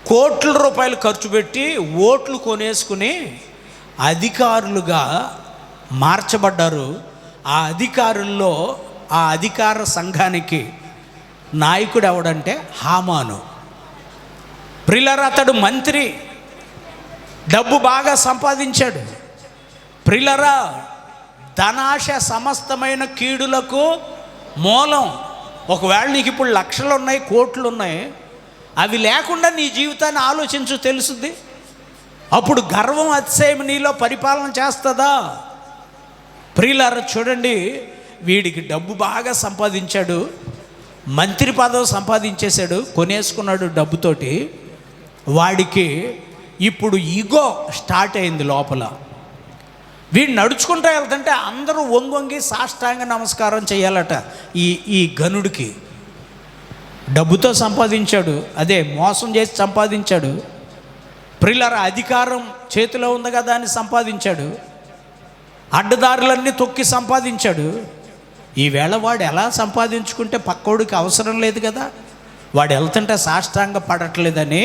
కోట్ల రూపాయలు ఖర్చు పెట్టి ఓట్లు కొనేసుకుని అధికారులుగా మార్చబడ్డారు. ఆ అధికారుల్లో, ఆ అధికార సంఘానికి నాయకుడు ఎవడంటే హామాను. ప్రియులారా, అతడు మంత్రి, డబ్బు బాగా సంపాదించాడు. ప్రియులారా, ధనాశ సమస్తమైన కీడులకు మూలం. ఒకవేళ నీకు ఇప్పుడు లక్షలు ఉన్నాయి, కోట్లు ఉన్నాయి, అవి లేకుండా నీ జీవితాన్ని ఆలోచించు, తెలుసుద్ది. అప్పుడు గర్వం, అతిశయం నీలో పరిపాలన చేస్తుందా? ప్రియులారా చూడండి, వీడికి డబ్బు బాగా సంపాదించాడు, మంత్రి పదవి సంపాదించేశాడు, కొనేసుకున్నాడు డబ్బుతోటి. వాడికి ఇప్పుడు ఈగో స్టార్ట్ అయింది లోపల. వీడు నడుచుకుంటూ వెళ్తుంటే అందరూ వంగొంగి సాష్టాంగ నమస్కారం చేయాలట ఈ గనుడికి. డబ్బుతో సంపాదించాడు, అదే మోసం చేసి సంపాదించాడు. ప్రియులారా, అధికారం చేతిలో ఉంది కదా అని సంపాదించాడు, అడ్డదారులన్నీ తొక్కి సంపాదించాడు. ఈవేళ వాడు ఎలా సంపాదించుకుంటే పక్కోడికి అవసరం లేదు కదా, వాడు వెళ్తుంటే సాష్టాంగ పడట్లేదని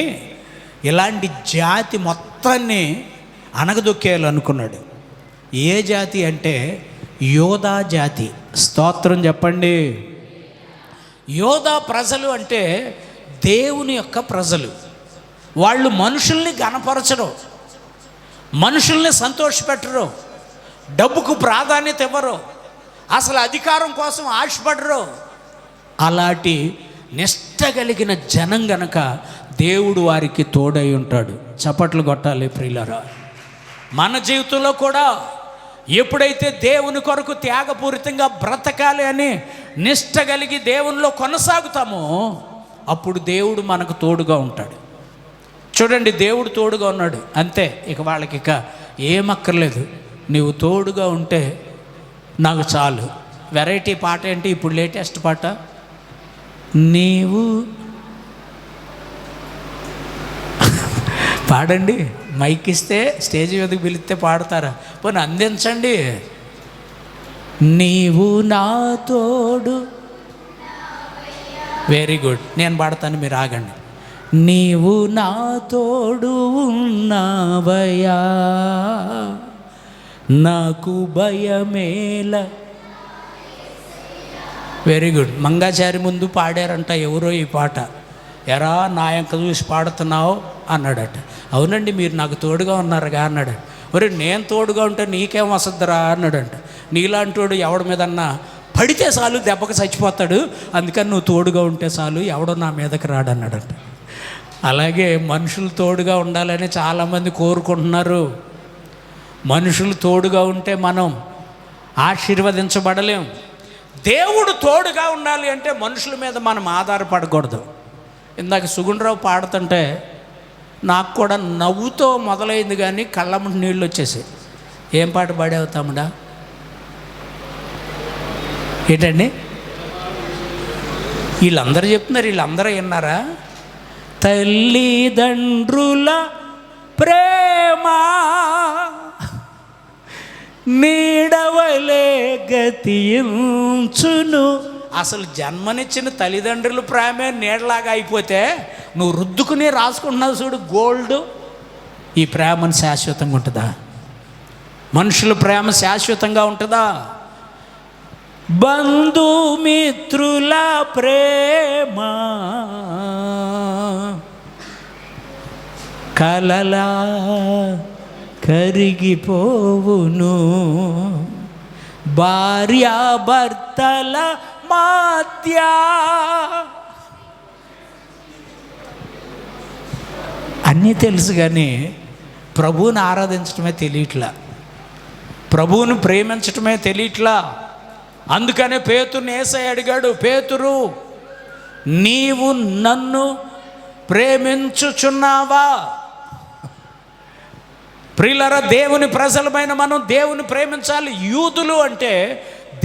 ఇలాంటి జాతి మొత్తాన్ని అనగదొక్కేయాలనుకున్నాడు. ఏ జాతి అంటే యోధా జాతి. స్తోత్రం చెప్పండి. యోధా ప్రజలు అంటే దేవుని యొక్క ప్రజలు. వాళ్ళు మనుషుల్ని గణపరచరు, మనుషుల్ని సంతోషపెట్టరు, డబ్బుకు ప్రాధాన్యత ఇవ్వరు, అసలు అధికారం కోసం ఆశపడరు. అలాంటి నిష్ట కలిగిన జనం గనక దేవుడు వారికి తోడై ఉంటాడు. చప్పట్లు కొట్టాలి ప్రియులారా. మన జీవితంలో కూడా ఎప్పుడైతే దేవుని కొరకు త్యాగపూరితంగా బ్రతకాలి అని నిష్ట కలిగి దేవునిలో కొనసాగుతామో అప్పుడు దేవుడు మనకు తోడుగా ఉంటాడు. చూడండి, దేవుడు తోడుగా ఉన్నాడు అంతే, ఇక వాళ్ళకి ఇక ఏమక్కర్లేదు. నీవు తోడుగా ఉంటే నాకు చాలు. వెరైటీ పాట ఏంటి ఇప్పుడు, లేటెస్ట్ పాట, నీవు పాడండి. మైక్ ఇస్తే స్టేజ్ మీదకి పిలిస్తే పాడతారా? పోనీ అందించండి. నీవు నా తోడు. వెరీ గుడ్, నేను పాడతాను, మీరు ఆగండి. నీవు నా తోడు ఉన్నావయ్యా, నాకు భయమేల. Very good. మంగాచారి ముందు పాడారంట ఎవరో ఈ పాట. ఎరా నా యొక్క చూసి పాడుతున్నావు అన్నాడట. అవునండి, మీరు నాకు తోడుగా ఉన్నారుగా అన్నాడు. మరి నేను తోడుగా ఉంటే నీకేం వస్తుందిరా అన్నాడంట. నీలాంటోడు ఎవడి మీదన్నా పడితే చాలు దెబ్బకి చచ్చిపోతాడు, అందుకని నువ్వు తోడుగా ఉంటే చాలు, ఎవడో నా మీదకి రాడన్నాడంట. అలాగే మనుషులు తోడుగా ఉండాలని చాలామంది కోరుకుంటున్నారు. మనుషులు తోడుగా ఉంటే మనం ఆశీర్వదించబడలేం. దేవుడు తోడుగా ఉండాలి అంటే మనుషుల మీద మనం ఆధారపడకూడదు. ఇందాక సుగుణరావు పాడుతుంటే నాకు కూడా నవ్వుతో మొదలైంది, కానీ కళ్ళమ్మటి నీళ్ళు వచ్చేసాయి. ఏం పాట పాడావు తమ్ముడా? ఏంటండి వీళ్ళందరూ చెప్తున్నారు, వీళ్ళందరూ విన్నారా? తల్లిదండ్రుల ప్రేమ నీడవలే గతించును. అసలు జన్మనిచ్చిన తల్లిదండ్రుల ప్రేమే నీడలాగా అయిపోతే నువ్వు రుద్దుకుని రాసుకుంటున్నావు చూడు గోల్డ్, ఈ ప్రేమను శాశ్వతంగా ఉంటుందా? మనుషుల ప్రేమ శాశ్వతంగా ఉంటుందా? బంధుమిత్రుల ప్రేమ కలలా కరిగిపోవును, భార్యాభర్తల మధ్య అన్నీ తెలుసు, కానీ ప్రభువుని ఆరాధించడమే తెలియట్లా, ప్రభువుని ప్రేమించడమే తెలియట్లా. అందుకనే పేతురుని యేసయ్య అడిగాడు, పేతురు నీవు నన్ను ప్రేమించుచున్నావా? ప్రియులారా, దేవుని ప్రజలమైన మనం దేవుని ప్రేమించాలి. యూదులు అంటే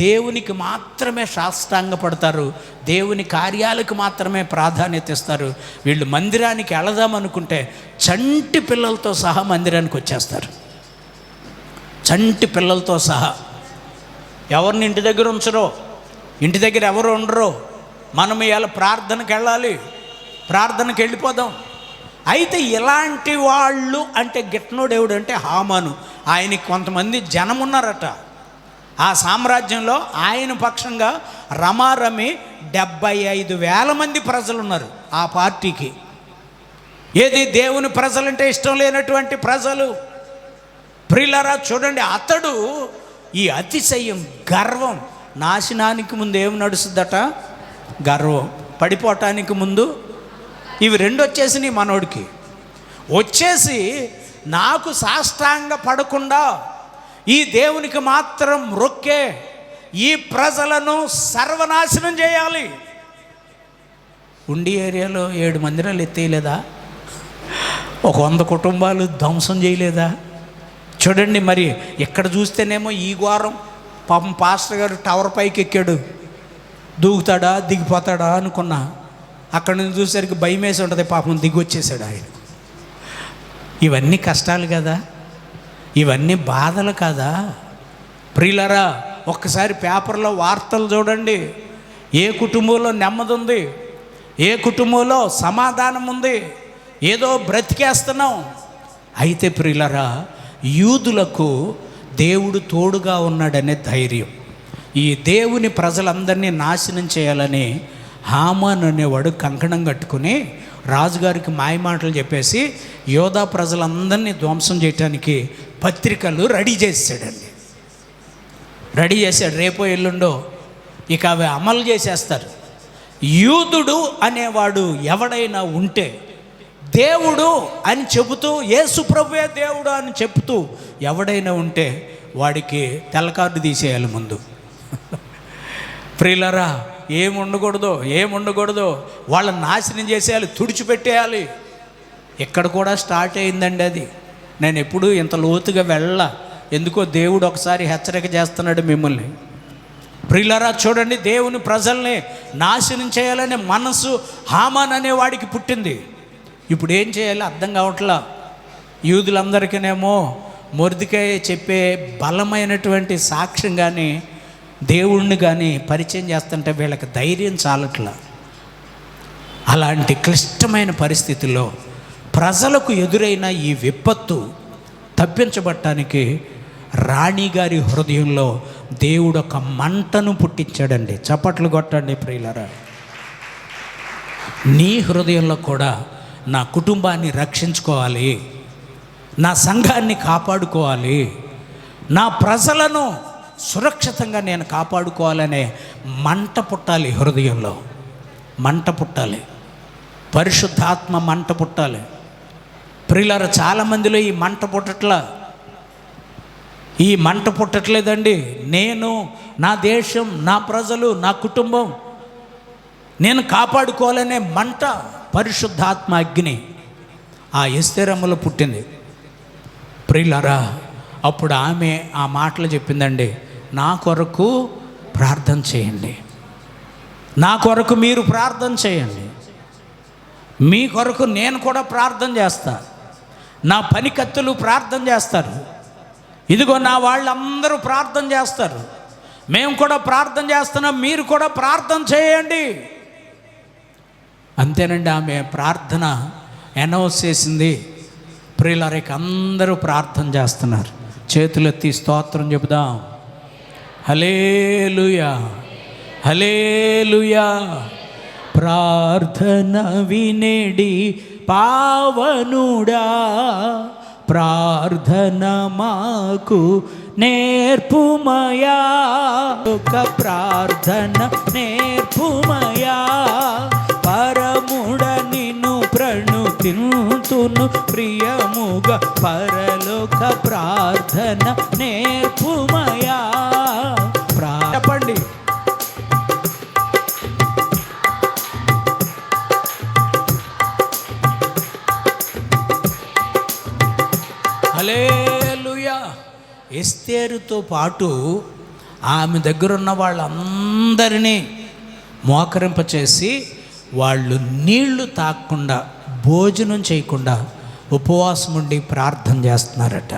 దేవునికి మాత్రమే సాష్టాంగపడతారు, దేవుని కార్యాలకు మాత్రమే ప్రాధాన్యత ఇస్తారు. వీళ్ళు మందిరానికి వెళదామనుకుంటే చంటి పిల్లలతో సహా మందిరానికి వచ్చేస్తారు, చంటి పిల్లలతో సహా. ఎవరిని ఇంటి దగ్గర ఉంచరో, ఇంటి దగ్గర ఎవరు ఉండరో. మనం ఇలా ప్రార్థనకి వెళ్ళాలి, ప్రార్థనకి వెళ్ళిపోదాం. అయితే ఇలాంటి వాళ్ళు అంటే గిట్నోడేవుడు అంటే హామాను, ఆయనకి కొంతమంది జనం ఉన్నారట ఆ సామ్రాజ్యంలో. ఆయన పక్షంగా రమారమి 75,000 మంది ప్రజలు ఉన్నారు ఆ పార్టీకి. ఏది దేవుని ప్రజలంటే ఇష్టం లేనటువంటి ప్రజలు. ప్రియులారా చూడండి, అతడు ఈ అతిశయం, గర్వం, నాశనానికి ముందు ఏమి నడుస్తుందట? గర్వం. పడిపోవటానికి ముందు ఇవి రెండు వచ్చేసినాయి మనోడికి. వచ్చేసి నాకు సాష్టాంగ పడకుండా ఈ దేవునికి మాత్రం రొక్కే ఈ ప్రజలను సర్వనాశనం చేయాలి. ఉండి ఏరియాలో 7 మందిరాలు ఎత్తేయలేదా? ఒక 100 కుటుంబాలు ధ్వంసం చేయలేదా? చూడండి, మరి ఇక్కడ చూస్తేనేమో ఈ ఘోరం. పాపం పాస్టర్ గారు టవర్ పైకి ఎక్కాడు, దూకుతాడా దిగిపోతాడా అనుకున్నా. అక్కడి నుంచి చూసేసరికి భయం వేసి ఉంటుంది, పాపం దిగి వచ్చేసాడు ఆయన. ఇవన్నీ కష్టాలు కదా, ఇవన్నీ బాధలు కదా? ప్రియులారా, ఒక్కసారి పేపర్లో వార్తలు చూడండి. ఏ కుటుంబంలో నెమ్మది ఉంది, ఏ కుటుంబంలో సమాధానం ఉంది, ఏదో బ్రతికేస్తున్నాం. అయితే ప్రియులారా, యూదులకు దేవుడు తోడుగా ఉన్నాడనే ధైర్యం, ఈ దేవుని ప్రజలందరినీ నాశనం చేయాలని హామాన్ అనేవాడు కంకణం కట్టుకుని రాజుగారికి మాయమాటలు చెప్పేసి యోధా ప్రజలందరినీ ధ్వంసం చేయడానికి పత్రికలు రెడీ చేసాడండి. రెడీ చేశాడు. రేపో ఎల్లుండో ఇక అవి అమలు చేసేస్తారు. యూదుడు అనేవాడు ఎవడైనా ఉంటే దేవుడు అని చెబుతూ, యేసు ప్రభువే దేవుడు అని చెబుతూ ఎవడైనా ఉంటే వాడికి తెల్లకార్డు తీసేయాలి ముందు. ప్రియులారా, ఏముండకూడదో వాళ్ళని నాశనం చేసేయాలి, తుడిచిపెట్టేయాలి. ఇక్కడ కూడా స్టార్ట్ అయిందండి అది. నేను ఎప్పుడూ ఇంత లోతుగా ఎందుకో దేవుడు ఒకసారి హెచ్చరిక చేస్తున్నాడు మిమ్మల్ని. ప్రియులారా చూడండి, దేవుని ప్రజల్ని నాశనం చేయాలనే మనసు హామాన్ అనేవాడికి పుట్టింది. ఇప్పుడు ఏం చేయాలి అర్థం కావట్లా. యూదులందరికీనేమో మొర్దెకై చెప్పే బలమైనటువంటి సాక్ష్యం కానీ దేవుణ్ణి కానీ పరిచయం చేస్తుంటే వీళ్ళకి ధైర్యం చాలట్లా. అలాంటి క్లిష్టమైన పరిస్థితుల్లో ప్రజలకు ఎదురైన ఈ విపత్తు తప్పించబడటానికి రాణిగారి హృదయంలో దేవుడు ఒక మంటను పుట్టించాడండి. చప్పట్లు కొట్టండి ప్రియులారా. నీ హృదయంలో కూడా నా కుటుంబాన్ని రక్షించుకోవాలి, నా సంఘాన్ని కాపాడుకోవాలి, నా ప్రజలను సురక్షితంగా నేను కాపాడుకోవాలనే మంట పుట్టాలి. హృదయంలో మంట పుట్టాలి, పరిశుద్ధాత్మ మంట పుట్టాలి. ప్రియులారా, చాలామందిలో ఈ మంట పుట్టట్లా, ఈ మంట పుట్టట్లేదండి. నేను, నా దేశం, నా ప్రజలు, నా కుటుంబం నేను కాపాడుకోవాలనే మంట, పరిశుద్ధాత్మ అగ్ని ఆ ఎస్తేరమ్మలో పుట్టింది. ప్రియులారా, అప్పుడు ఆమె ఆ మాటలు చెప్పిందండి, నా కొరకు ప్రార్థన చేయండి, నా కొరకు మీరు ప్రార్థన చేయండి, మీ కొరకు నేను కూడా ప్రార్థన చేస్తా, నా పనికత్తులు ప్రార్థన చేస్తారు, ఇదిగో నా వాళ్ళందరూ ప్రార్థన చేస్తారు, మేము కూడా ప్రార్థన చేస్తున్నాం, మీరు కూడా ప్రార్థన చేయండి. అంతేనండి, ఆమె ప్రార్థన అనౌన్స్ చేసింది. ప్రియులారికి అందరూ ప్రార్థన చేస్తున్నారు. చేతులెత్తి స్తోత్రం చెబుదాం. హల్లెలూయా, హల్లెలూయా. ప్రార్థన వినేడి పావనుడా, ప్రార్థన మాకు నేర్పుమయా, ఒక ప్రార్థన నేర్పుమయా, పరముడ నిన్ను ప్రణుతింతును ప్రియముగా, పరలోక ప్రార్థన నేర్పుమయా. చెప్పండి. హల్లెలూయా. ఎస్తేరుతో పాటు ఆమె దగ్గర ఉన్న వాళ్ళందరినీ మోకరింపచేసి వాళ్ళు నీళ్లు తాగకుండా, భోజనం చేయకుండా ఉపవాసం ఉండి ప్రార్థన చేస్తున్నారట.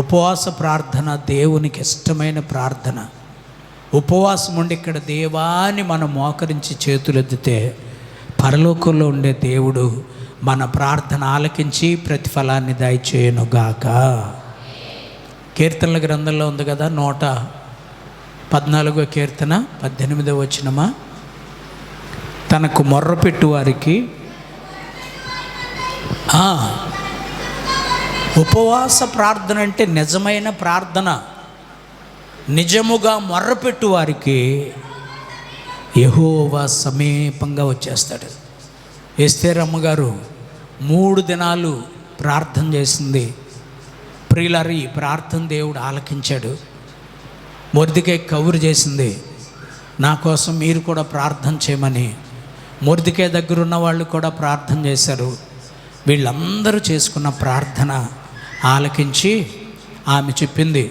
ఉపవాస ప్రార్థన దేవునికి ఇష్టమైన ప్రార్థన. ఉపవాసం ఉండి ఇక్కడ దేవాన్ని మనం మోకరించి చేతులెత్తితే పరలోకంలో ఉండే దేవుడు మన ప్రార్థన ఆలకించి ప్రతిఫలాన్ని దయచేయునుగాక. కీర్తనల గ్రంథంలో ఉంది కదా, 114వ కీర్తన 18వ వచనమా, తనకు మొర్రపెట్టు వారికి ఉపవాస ప్రార్థన అంటే నిజమైన ప్రార్థన. నిజముగా మొర్రపెట్టు వారికి యెహోవా సమీపంగా వచ్చేస్తాడు. ఎస్తేరమ్మ గారు 3 దినాలు ప్రార్థన చేసింది. ప్రియులారా, ఈ ప్రార్థన దేవుడు ఆలకించాడు. మొర్దెకై కబురు చేసింది, నా కోసం మీరు కూడా ప్రార్థన చేయమని. మొర్దెకై దగ్గర ఉన్న వాళ్ళు కూడా ప్రార్థన చేశారు. వీళ్ళందరూ చేసుకున్న ప్రార్థన ఆలకించి ఆమె చెప్పింది,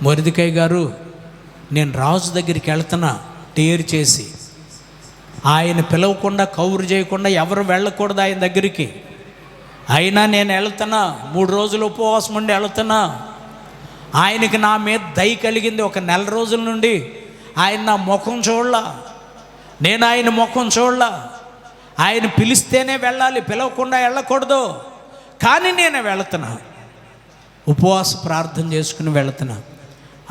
మొర్దెకై గారు, నేను రాజు దగ్గరికి వెళ్తున్నా, డేర్ చేసి, ఆయన పిలవకుండా కౌరు చేయకుండా ఎవరు వెళ్ళకూడదు ఆయన దగ్గరికి. అయినా నేను వెళ్తున్నా, 3 రోజులు ఉపవాసం ఉండి వెళ్తున్నా. ఆయనకి నా మీద దయ కలిగింది. 1 నెల రోజుల నుండి ఆయన నా ముఖం చూడలా, నేను ఆయన ముఖం చూడలా. ఆయన పిలిస్తేనే వెళ్ళాలి, పిలవకుండా వెళ్ళకూడదు. కానీ నేను వెళుతున్నా, ఉపవాస ప్రార్థన చేసుకుని వెళుతున్నా.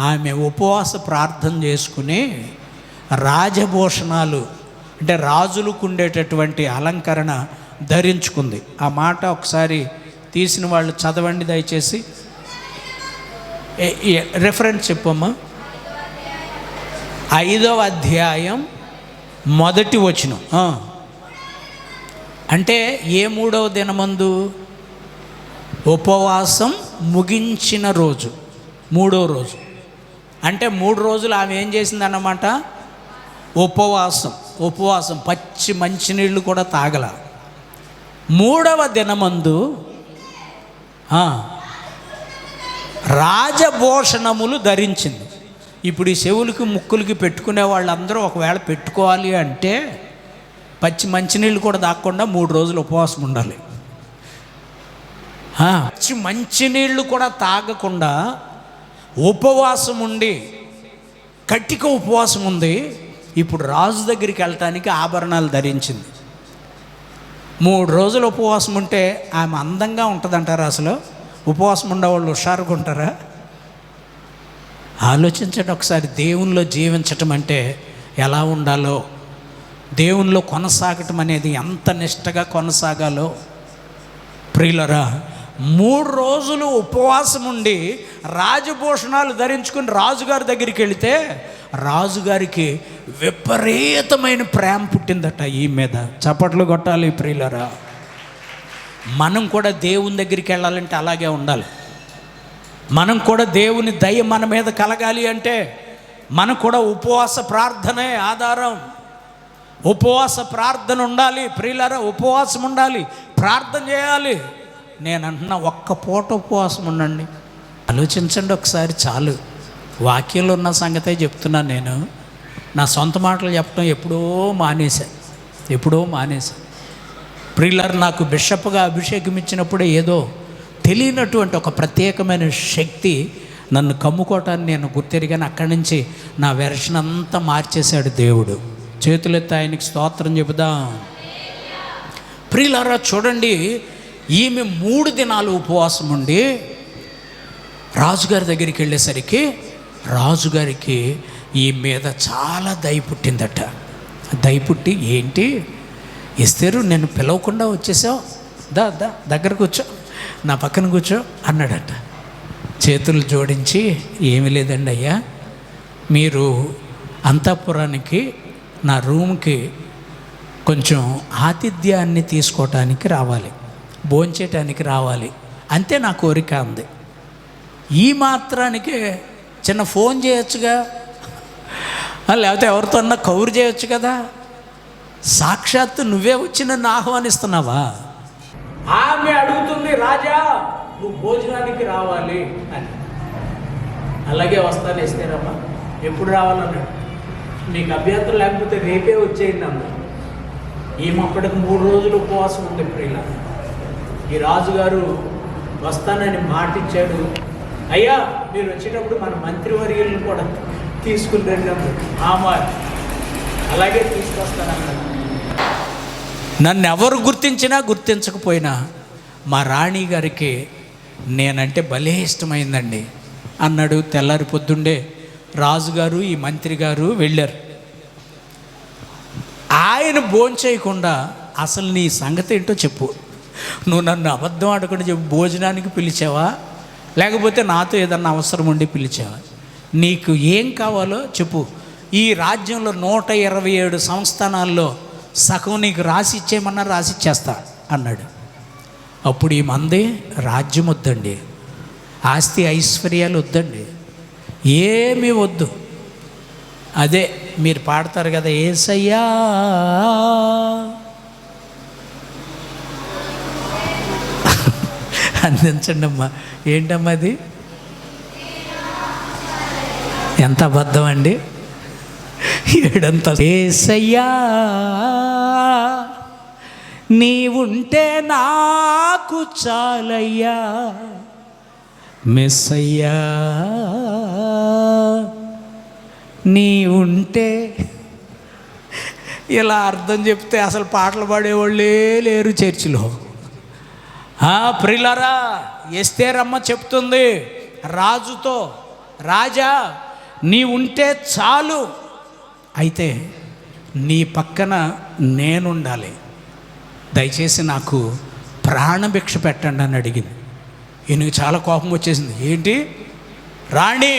ఆమె ఉపవాస ప్రార్థన చేసుకుని రాజభూషణాలు అంటే రాజులకు ఉండేటటువంటి అలంకరణ ధరించుకుంది. ఆ మాట ఒకసారి తీసిన వాళ్ళు చదవండి దయచేసి. రెఫరెన్స్ చెప్పమ్మా. 5వ అధ్యాయం 1వ వచనం. అంటే ఏ 3వ దినమందు? ఉపవాసం ముగించిన రోజు, 3వ రోజు. అంటే 3 రోజులు ఆమె ఏం చేసిందన్నమాట? ఉపవాసం పచ్చి మంచినీళ్ళు కూడా తాగల. 3వ దినమందు రాజభూషణములు ధరించింది. ఇప్పుడు ఈ చెవులకి ముక్కులకి పెట్టుకునే వాళ్ళందరూ ఒకవేళ పెట్టుకోవాలి అంటే పచ్చి మంచినీళ్ళు కూడా తాగకుండా 3 రోజులు ఉపవాసం ఉండాలి. మంచినీళ్ళు కూడా తాగకుండా ఉపవాసం ఉండి, కట్టిక ఉపవాసం ఉంది. ఇప్పుడు రాజు దగ్గరికి వెళ్ళటానికి ఆభరణాలు ధరించింది. 3 రోజులు ఉపవాసం ఉంటే ఆమె అందంగా ఉంటుందంటారా? అసలు ఉపవాసం ఉండేవాళ్ళు హుషారుగా ఉంటారా? ఆలోచించండి ఒకసారి. దేవునిలో జీవించటం అంటే ఎలా ఉండాలో, దేవునిలో కొనసాగటం అనేది ఎంత నిష్టగా కొనసాగాలో. ప్రియులరా, 3 రోజులు ఉపవాసం ఉండి రాజభూషణాలు ధరించుకుని రాజుగారి దగ్గరికి వెళితే రాజుగారికి విపరీతమైన ప్రేమ పుట్టిందట ఈ మీద. చప్పట్లు కొట్టాలి ప్రియులరా. మనం కూడా దేవుని దగ్గరికి వెళ్ళాలంటే అలాగే ఉండాలి. మనం కూడా దేవుని దయ మన మీద కలగాలి అంటే మనకు కూడా ఉపవాస ప్రార్థనే ఆధారం. ఉపవాస ప్రార్థన ఉండాలి ప్రియులరా. ఉపవాసం ఉండాలి, ప్రార్థన చేయాలి. నేను అంటున్నా, ఒక్క పూట ఉపవాసం ఉండండి. ఆలోచించండి ఒకసారి, చాలు. వాక్యంలో ఉన్న సంగతే చెప్తున్నాను నేను. నా సొంత మాటలు చెప్పడం ఎప్పుడో మానేశాను. ప్రియులారా, నాకు బిషప్గా అభిషేకం ఇచ్చినప్పుడే ఏదో తెలియనటువంటి ఒక ప్రత్యేకమైన శక్తి నన్ను కమ్ముకోవటాన్ని నేను గుర్తెరిగాను. అక్కడి నుంచి నా వెర్షన్ అంతా మార్చేశాడు దేవుడు. చేతులెత్తి ఆయనకి స్తోత్రం చెబుదాం. ప్రియులారా చూడండి, ఈమె 3 దినాలు ఉపవాసం ఉండి రాజుగారి దగ్గరికి వెళ్ళేసరికి రాజుగారికి ఈ మీద చాలా దయ పుట్టిందట. దయ పుట్టి, ఏంటి ఎస్తేరు, నేను పిలవకుండా వచ్చేసావు, దగ్గర కూర్చో, నా పక్కన కూర్చో అన్నాడట. చేతులు జోడించి, ఏమీ లేదండి అయ్యా, మీరు అంతఃపురానికి నా రూమ్కి కొంచెం ఆతిథ్యాన్ని తీసుకోవటానికి రావాలి, భోంచేయటానికి రావాలి, అంతే నా కోరిక ఉంది. ఈ మాత్రానికే చిన్న ఫోన్ చేయొచ్చుగా, లేకపోతే ఎవరితోన్నా కౌరు చేయొచ్చు కదా. సాక్షాత్తు నువ్వే వచ్చి నన్ను ఆహ్వానిస్తున్నావా? ఆమె అడుగుతుంది, రాజా నువ్వు భోజనానికి రావాలి అని. అలాగే వస్తాను ఇస్తేనమ్మా, ఎప్పుడు రావాలన్నాడు. నీకు అభ్యంతరం లేకపోతే రేపే వచ్చేయండి అన్నా. ఈమె అప్పటికి 3 రోజులు ఉపవాసం ఉంది ప్రియుల. ఈ రాజుగారు వస్తానని మాటిచ్చాడు. అయ్యా మీరు వచ్చేటప్పుడు మన మంత్రివర్యులను కూడా తీసుకుని రండి అన్నాడు. అలాగే తీసుకొస్తానన్నాడు. నన్ను ఎవరు గుర్తించినా గుర్తించకపోయినా మా రాణి గారికి నేనంటే భలే ఇష్టమైందండి అన్నాడు. తెల్లారి పొద్దుండే రాజుగారు ఈ మంత్రి గారు వెళ్ళారు. ఆయన భోంచేయకుండా, అసలు నీ సంగతి ఏంటో చెప్పు, నువ్వు నన్ను అబద్ధం ఆడకుండా చెప్పు, భోజనానికి పిలిచావా లేకపోతే నాతో ఏదన్నా అవసరం ఉండి పిలిచావా? నీకు ఏం కావాలో చెప్పు. ఈ రాజ్యంలో 127 సంస్థానాల్లో సగం నీకు రాసి ఇచ్చేయమన్నా రాసి ఇచ్చేస్తా అన్నాడు. అప్పుడు ఈ మంది రాజ్యం వద్దండి, ఆస్తి ఐశ్వర్యాలు వద్దండి, ఏమీ వద్దు. అదే మీరు పాడతారు కదా, యేసయ్యా అందించండి అమ్మా. ఏంటమ్మా అది? ఎంత అబద్ధం అండి, ఏడంత. యేసయ్యా నీవుంటే నాకు చాలయ్యా, మెస్సయ్యా నీ ఉంటే. ఇలా అర్థం చెప్తే అసలు పాటలు పాడేవాళ్ళే లేరు చర్చిలో. ప్రియులారా, ఎస్తేరమ్మ చెప్తుంది రాజుతో, రాజా నీ ఉంటే చాలు, అయితే నీ పక్కన నేనుండాలి, దయచేసి నాకు ప్రాణభిక్ష పెట్టండి అని అడిగింది. ఈయనకి చాలా కోపం వచ్చేసింది. ఏంటి రాణి,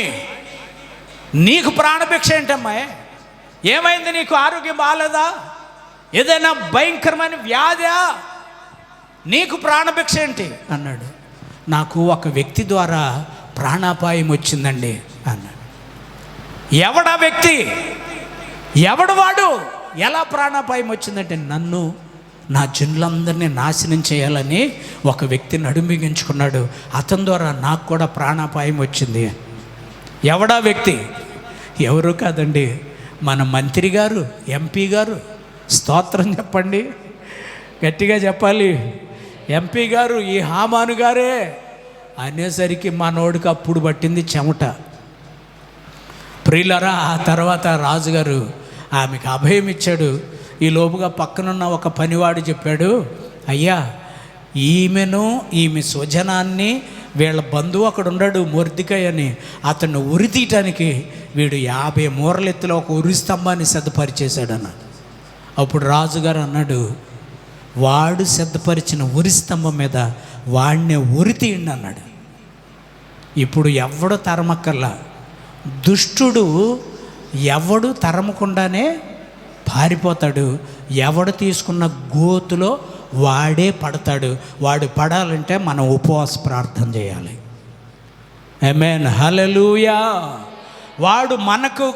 నీకు ప్రాణభిక్ష ఏంటమ్మా? ఏమైంది? నీకు ఆరోగ్యం బాగాలేదా? ఏదైనా భయంకరమైన వ్యాధా? నీకు ప్రాణభిక్ష ఏంటి అన్నాడు. నాకు ఒక వ్యక్తి ద్వారా ప్రాణాపాయం వచ్చిందండి అన్నాడు. ఎవడా వ్యక్తి? ఎవడు వాడు? ఎలా ప్రాణాపాయం వచ్చిందంటే, నన్ను నా జనులందరినీ నాశనం చేయాలని ఒక వ్యక్తి నడుమిగించుకున్నాడు, అతని ద్వారా నాకు కూడా ప్రాణాపాయం వచ్చింది. ఎవడా వ్యక్తి? ఎవరు కాదండి, మన మంత్రి గారు, ఎంపీ గారు. స్తోత్రం చెప్పండి, గట్టిగా చెప్పాలి. ఎంపీ గారు ఈ హామాను గారే అనేసరికి మనోడికి అప్పుడు పట్టింది చెమట. ప్రియులరా, ఆ తర్వాత రాజుగారు ఆమెకు అభయం ఇచ్చాడు. ఈ లోపుగా పక్కనున్న ఒక పనివాడు చెప్పాడు, అయ్యా ఈమె స్వజనాన్ని వీళ్ళ బంధువు అక్కడ ఉన్నాడు మొర్దికై అని, అతన్ని ఉరి తీయటానికి వీడు 50 మూరలెత్తులో ఒక ఉరి స్తంభాన్ని సిద్ధపరిచేశాడన్న. అప్పుడు రాజుగారు అన్నాడు, వాడు సిద్ధపరిచిన ఉరి స్తంభం మీద వాడినే ఉరి తీయండి అన్నాడు. ఇప్పుడు ఎవడు తరమక్కర్లా, దుష్టుడు ఎవడు తరమకుండానే పారిపోతాడు, ఎవడు తీసుకున్న గోతులో వాడే పడతాడు. వాడు పడాలంటే మనం ఉపవాస ప్రార్థన చేయాలి. ఆమేన్, హల్లెలూయా. వాడు మనకు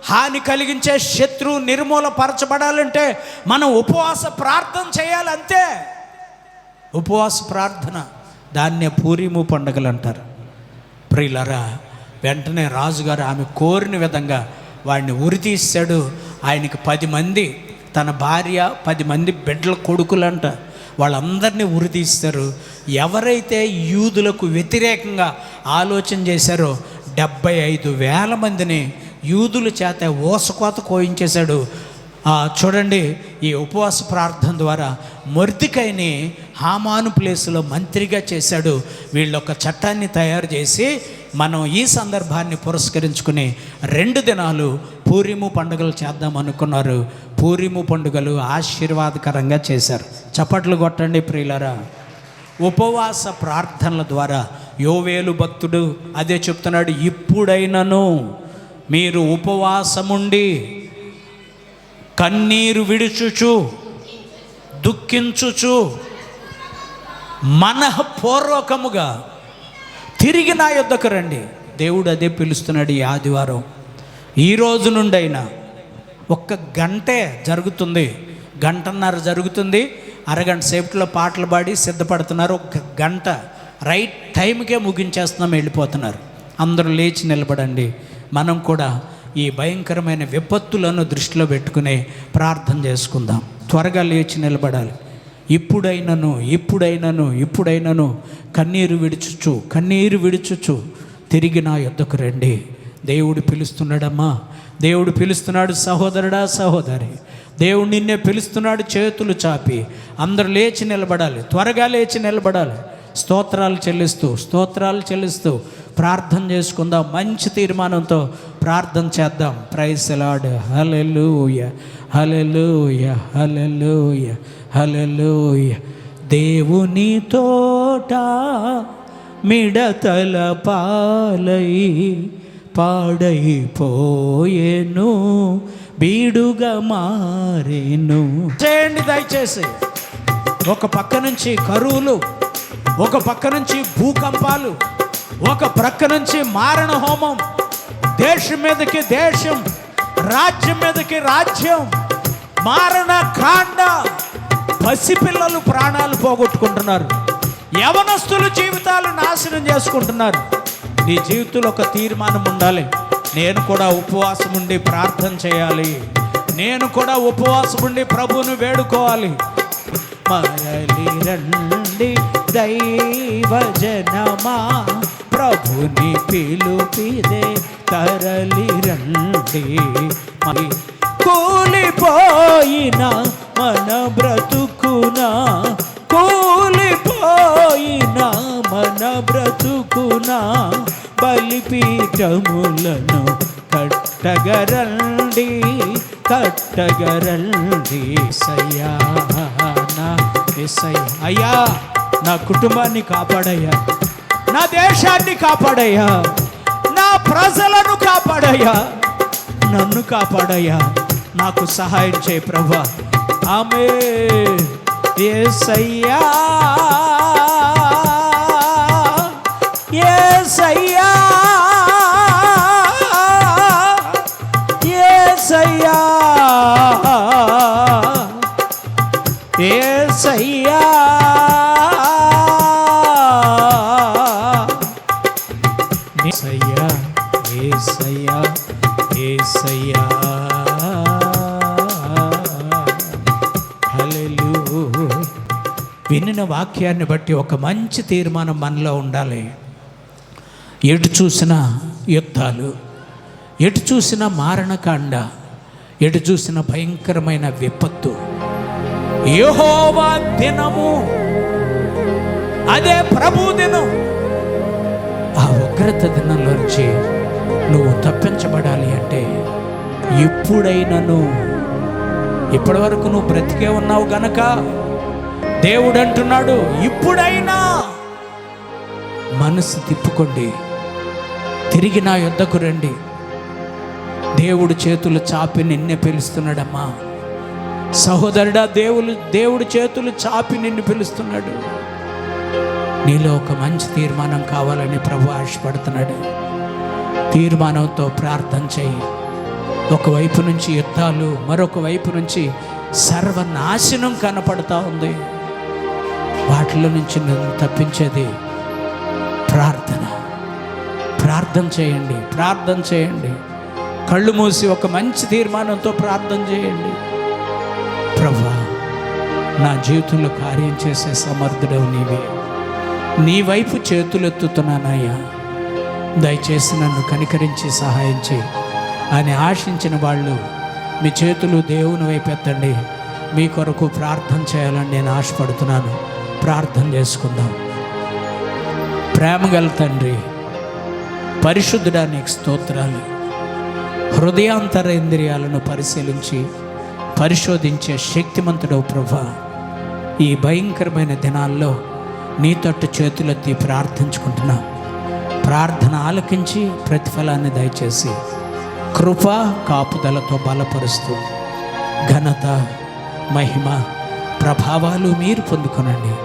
హాని కలిగించే శత్రువు నిర్మూలపరచబడాలంటే మనం ఉపవాస ప్రార్థన చేయాలి, అంతే. ఉపవాస ప్రార్థన, దాన్నే పూరీము పండుగలు అంటారు. ప్రియులరా, వెంటనే రాజుగారు ఆమె కోరిన విధంగా వాడిని ఉరి తీశాడు. ఆయనకి 10 మంది, తన భార్య 10 మంది బిడ్డల కొడుకులంట, వాళ్ళందరినీ ఉరి తీస్తారు. ఎవరైతే యూదులకు వ్యతిరేకంగా ఆలోచన చేశారో 75,000 మందిని యూదుల చేత ఓసకోత కోయించేశాడు. చూడండి, ఈ ఉపవాస ప్రార్థన ద్వారా మొర్దికైని హామాను ప్లేసులో మంత్రిగా చేశాడు. వీళ్ళొక చట్టాన్ని తయారు చేసి మనం ఈ సందర్భాన్ని పురస్కరించుకుని 2 దినాలు పూరీము పండుగలు చేద్దాం అనుకున్నారు. పూరీము పండుగలు ఆశీర్వాదకరంగా చేశారు. చప్పట్లు కొట్టండి ప్రియులరా. ఉపవాస ప్రార్థనల ద్వారా యోవేలు భక్తుడు అదే చెప్తున్నాడు, ఇప్పుడైనను మీరు ఉపవాసముండి కన్నీరు విడుచుచు దుఃఖించుచు మనఃపూర్వకముగా తిరిగి నా యొద్దకు రండి. దేవుడు అదే పిలుస్తున్నాడు. ఈ ఆదివారం ఈ రోజు నుండైనా 1 గంటే జరుగుతుంది, 1.5 గంట జరుగుతుంది. అరగంట సేపట్లో పాటలు పాడి సిద్ధపడుతున్నారు. 1 గంట రైట్ టైంకే ముగించేస్తున్నాం, వెళ్ళిపోతున్నారు. అందరూ లేచి నిలబడండి. మనం కూడా ఈ భయంకరమైన విపత్తులను దృష్టిలో పెట్టుకుని ప్రార్థన చేసుకుందాం. త్వరగా లేచి నిలబడాలి. ఇప్పుడైనను కన్నీరు విడుచుచు తిరిగి నా యొద్దకు రండి. దేవుడు పిలుస్తున్నాడమ్మా, దేవుడు పిలుస్తున్నాడు. సహోదరుడా, సహోదరి, దేవుడు నిన్నే పిలుస్తున్నాడు. చేతులు చాపి అందరూ లేచి నిలబడాలి, త్వరగా లేచి నిలబడాలి. స్తోత్రాలు చెల్లిస్తూ ప్రార్థన చేసుకుందాం. మంచి తీర్మానంతో ప్రార్థన చేద్దాం. Praise the lord. Hallelujah, hallelujah, hallelujah, hallelujah. దేవుని తోట మిడతల పాలై పాడైపోయేను, బీడుగా మారేను. చేయండి దయచేసి. ఒక పక్క నుంచి కరువులు, ఒక పక్క నుంచి భూకంపాలు, ఒక ప్రక్క నుంచి మారణ హోమం, దేశం మీదకి దేశం, రాజ్యం మీదకి రాజ్యం, మారణ కాండ. పసిపిల్లలు ప్రాణాలు పోగొట్టుకుంటున్నారు, యవనస్తులు జీవితాలు నాశనం చేసుకుంటున్నారు. నీ జీవితంలో ఒక తీర్మానం ఉండాలి. నేను కూడా ఉపవాసం ఉండి ప్రార్థన చేయాలి, నేను కూడా ఉపవాసం ఉండి ప్రభువును వేడుకోవాలి. మరలి రండి దైవజనమా, ప్రభుని పిలుపిదే తరలి రండి. కూలిపోయిన మన బ్రతుకునా, కూలిపోయిన మన బ్రతుకునా, బలిపీఠములను కట్టగరండి. సయ్యా నా యేసయ్యా. అయ్యా, నా కుటుంబాన్ని కాపాడయ్యా, నా దేశాన్ని కాపాడయ్యా, నా ప్రజలను కాపాడయ్యా, నన్ను కాపాడయ్యా. నాకు సహాయం చేయి ప్రభువా. ఆమేన్. యేసయ్యా, యేసయ్యా, యేసయ్యా, యేసయ్యా. యేసయ్యా, యేసయ్యా, యేసయ్యా. హల్లెలూయా, వినిన వాక్యాన్ని బట్టి ఒక మంచి తీర్మానం మనలో ఉండాలి. ఎటు చూసినా యుద్ధాలు, ఎటు చూసినా మారణకాండ, ఎటు చూసిన భయంకరమైన విపత్తు. యెహోవా దినము, అదే ప్రభు దినం. ఆ ఉగ్రత దినంలోంచి నువ్వు తప్పించబడాలి అంటే ఇప్పుడైనను, ఇప్పటి వరకు నువ్వు బ్రతికే ఉన్నావు గనక దేవుడు అంటున్నాడు, ఇప్పుడైనా మనసు తిప్పుకోండి, తిరిగి నా యొద్దకు రండి. దేవుడు చేతులు చాపి నిన్నే పిలుస్తున్నాడమ్మా. సహోదరుడా, దేవుడు చేతులు చాపి నిన్ను పిలుస్తున్నాడు. నీలో ఒక మంచి తీర్మానం కావాలని ప్రభు ఆశపడుతున్నాడు. తీర్మానంతో ప్రార్థన చేయి. ఒకవైపు నుంచి యుద్ధాలు, మరొక వైపు నుంచి సర్వనాశనం కనపడతా ఉంది. వాటిలో నుంచి నన్ను తప్పించేది ప్రార్థన. ప్రార్థన చేయండి, ప్రార్థన చేయండి. కళ్ళు మూసి ఒక మంచి తీర్మానంతో ప్రార్థన చేయండి. ప్రభువా, నా జీవితంలో కార్యం చేసే సమర్థుడవు నీవే. నీ వైపు చేతులెత్తుతున్నానయ్యా, దయచేసి నన్ను కనికరించి సహాయం చేయి అని ఆశించిన వాళ్ళు మీ చేతులు దేవుని వైపు ఎత్తండి. మీ కొరకు ప్రార్థన చేయాలని నేను ఆశపడుతున్నాను. ప్రార్థన చేసుకుందాం. ప్రేమగల తండ్రి, పరిశుద్ధుడా, నీకు స్తోత్రాలు. హృదయాంతరేంద్రియాలను పరిశీలించి పరిశోధించే శక్తిమంతుడవు ప్రభువా, ఈ భయంకరమైన దినాల్లో నీ తట్టు చేతులెత్తి ప్రార్థించుకుంటున్నా. ప్రార్థన ఆలకించి ప్రతిఫలాన్ని దయచేసి కృపా కాపుదలతో బలపరుస్తూ ఘనత, మహిమ, ప్రభావాలు మీరు పొందుకొనండి.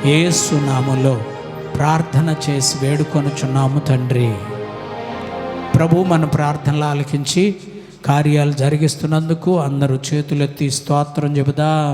యేసు నామములో ప్రార్థన చేసి వేడుకొనుచున్నాము తండ్రి. ప్రభు మన ప్రార్థనలు ఆలకించి కార్యాలు జరిగిస్తున్నందుకు అందరూ చేతులెత్తి స్తోత్రం చెబుదాం.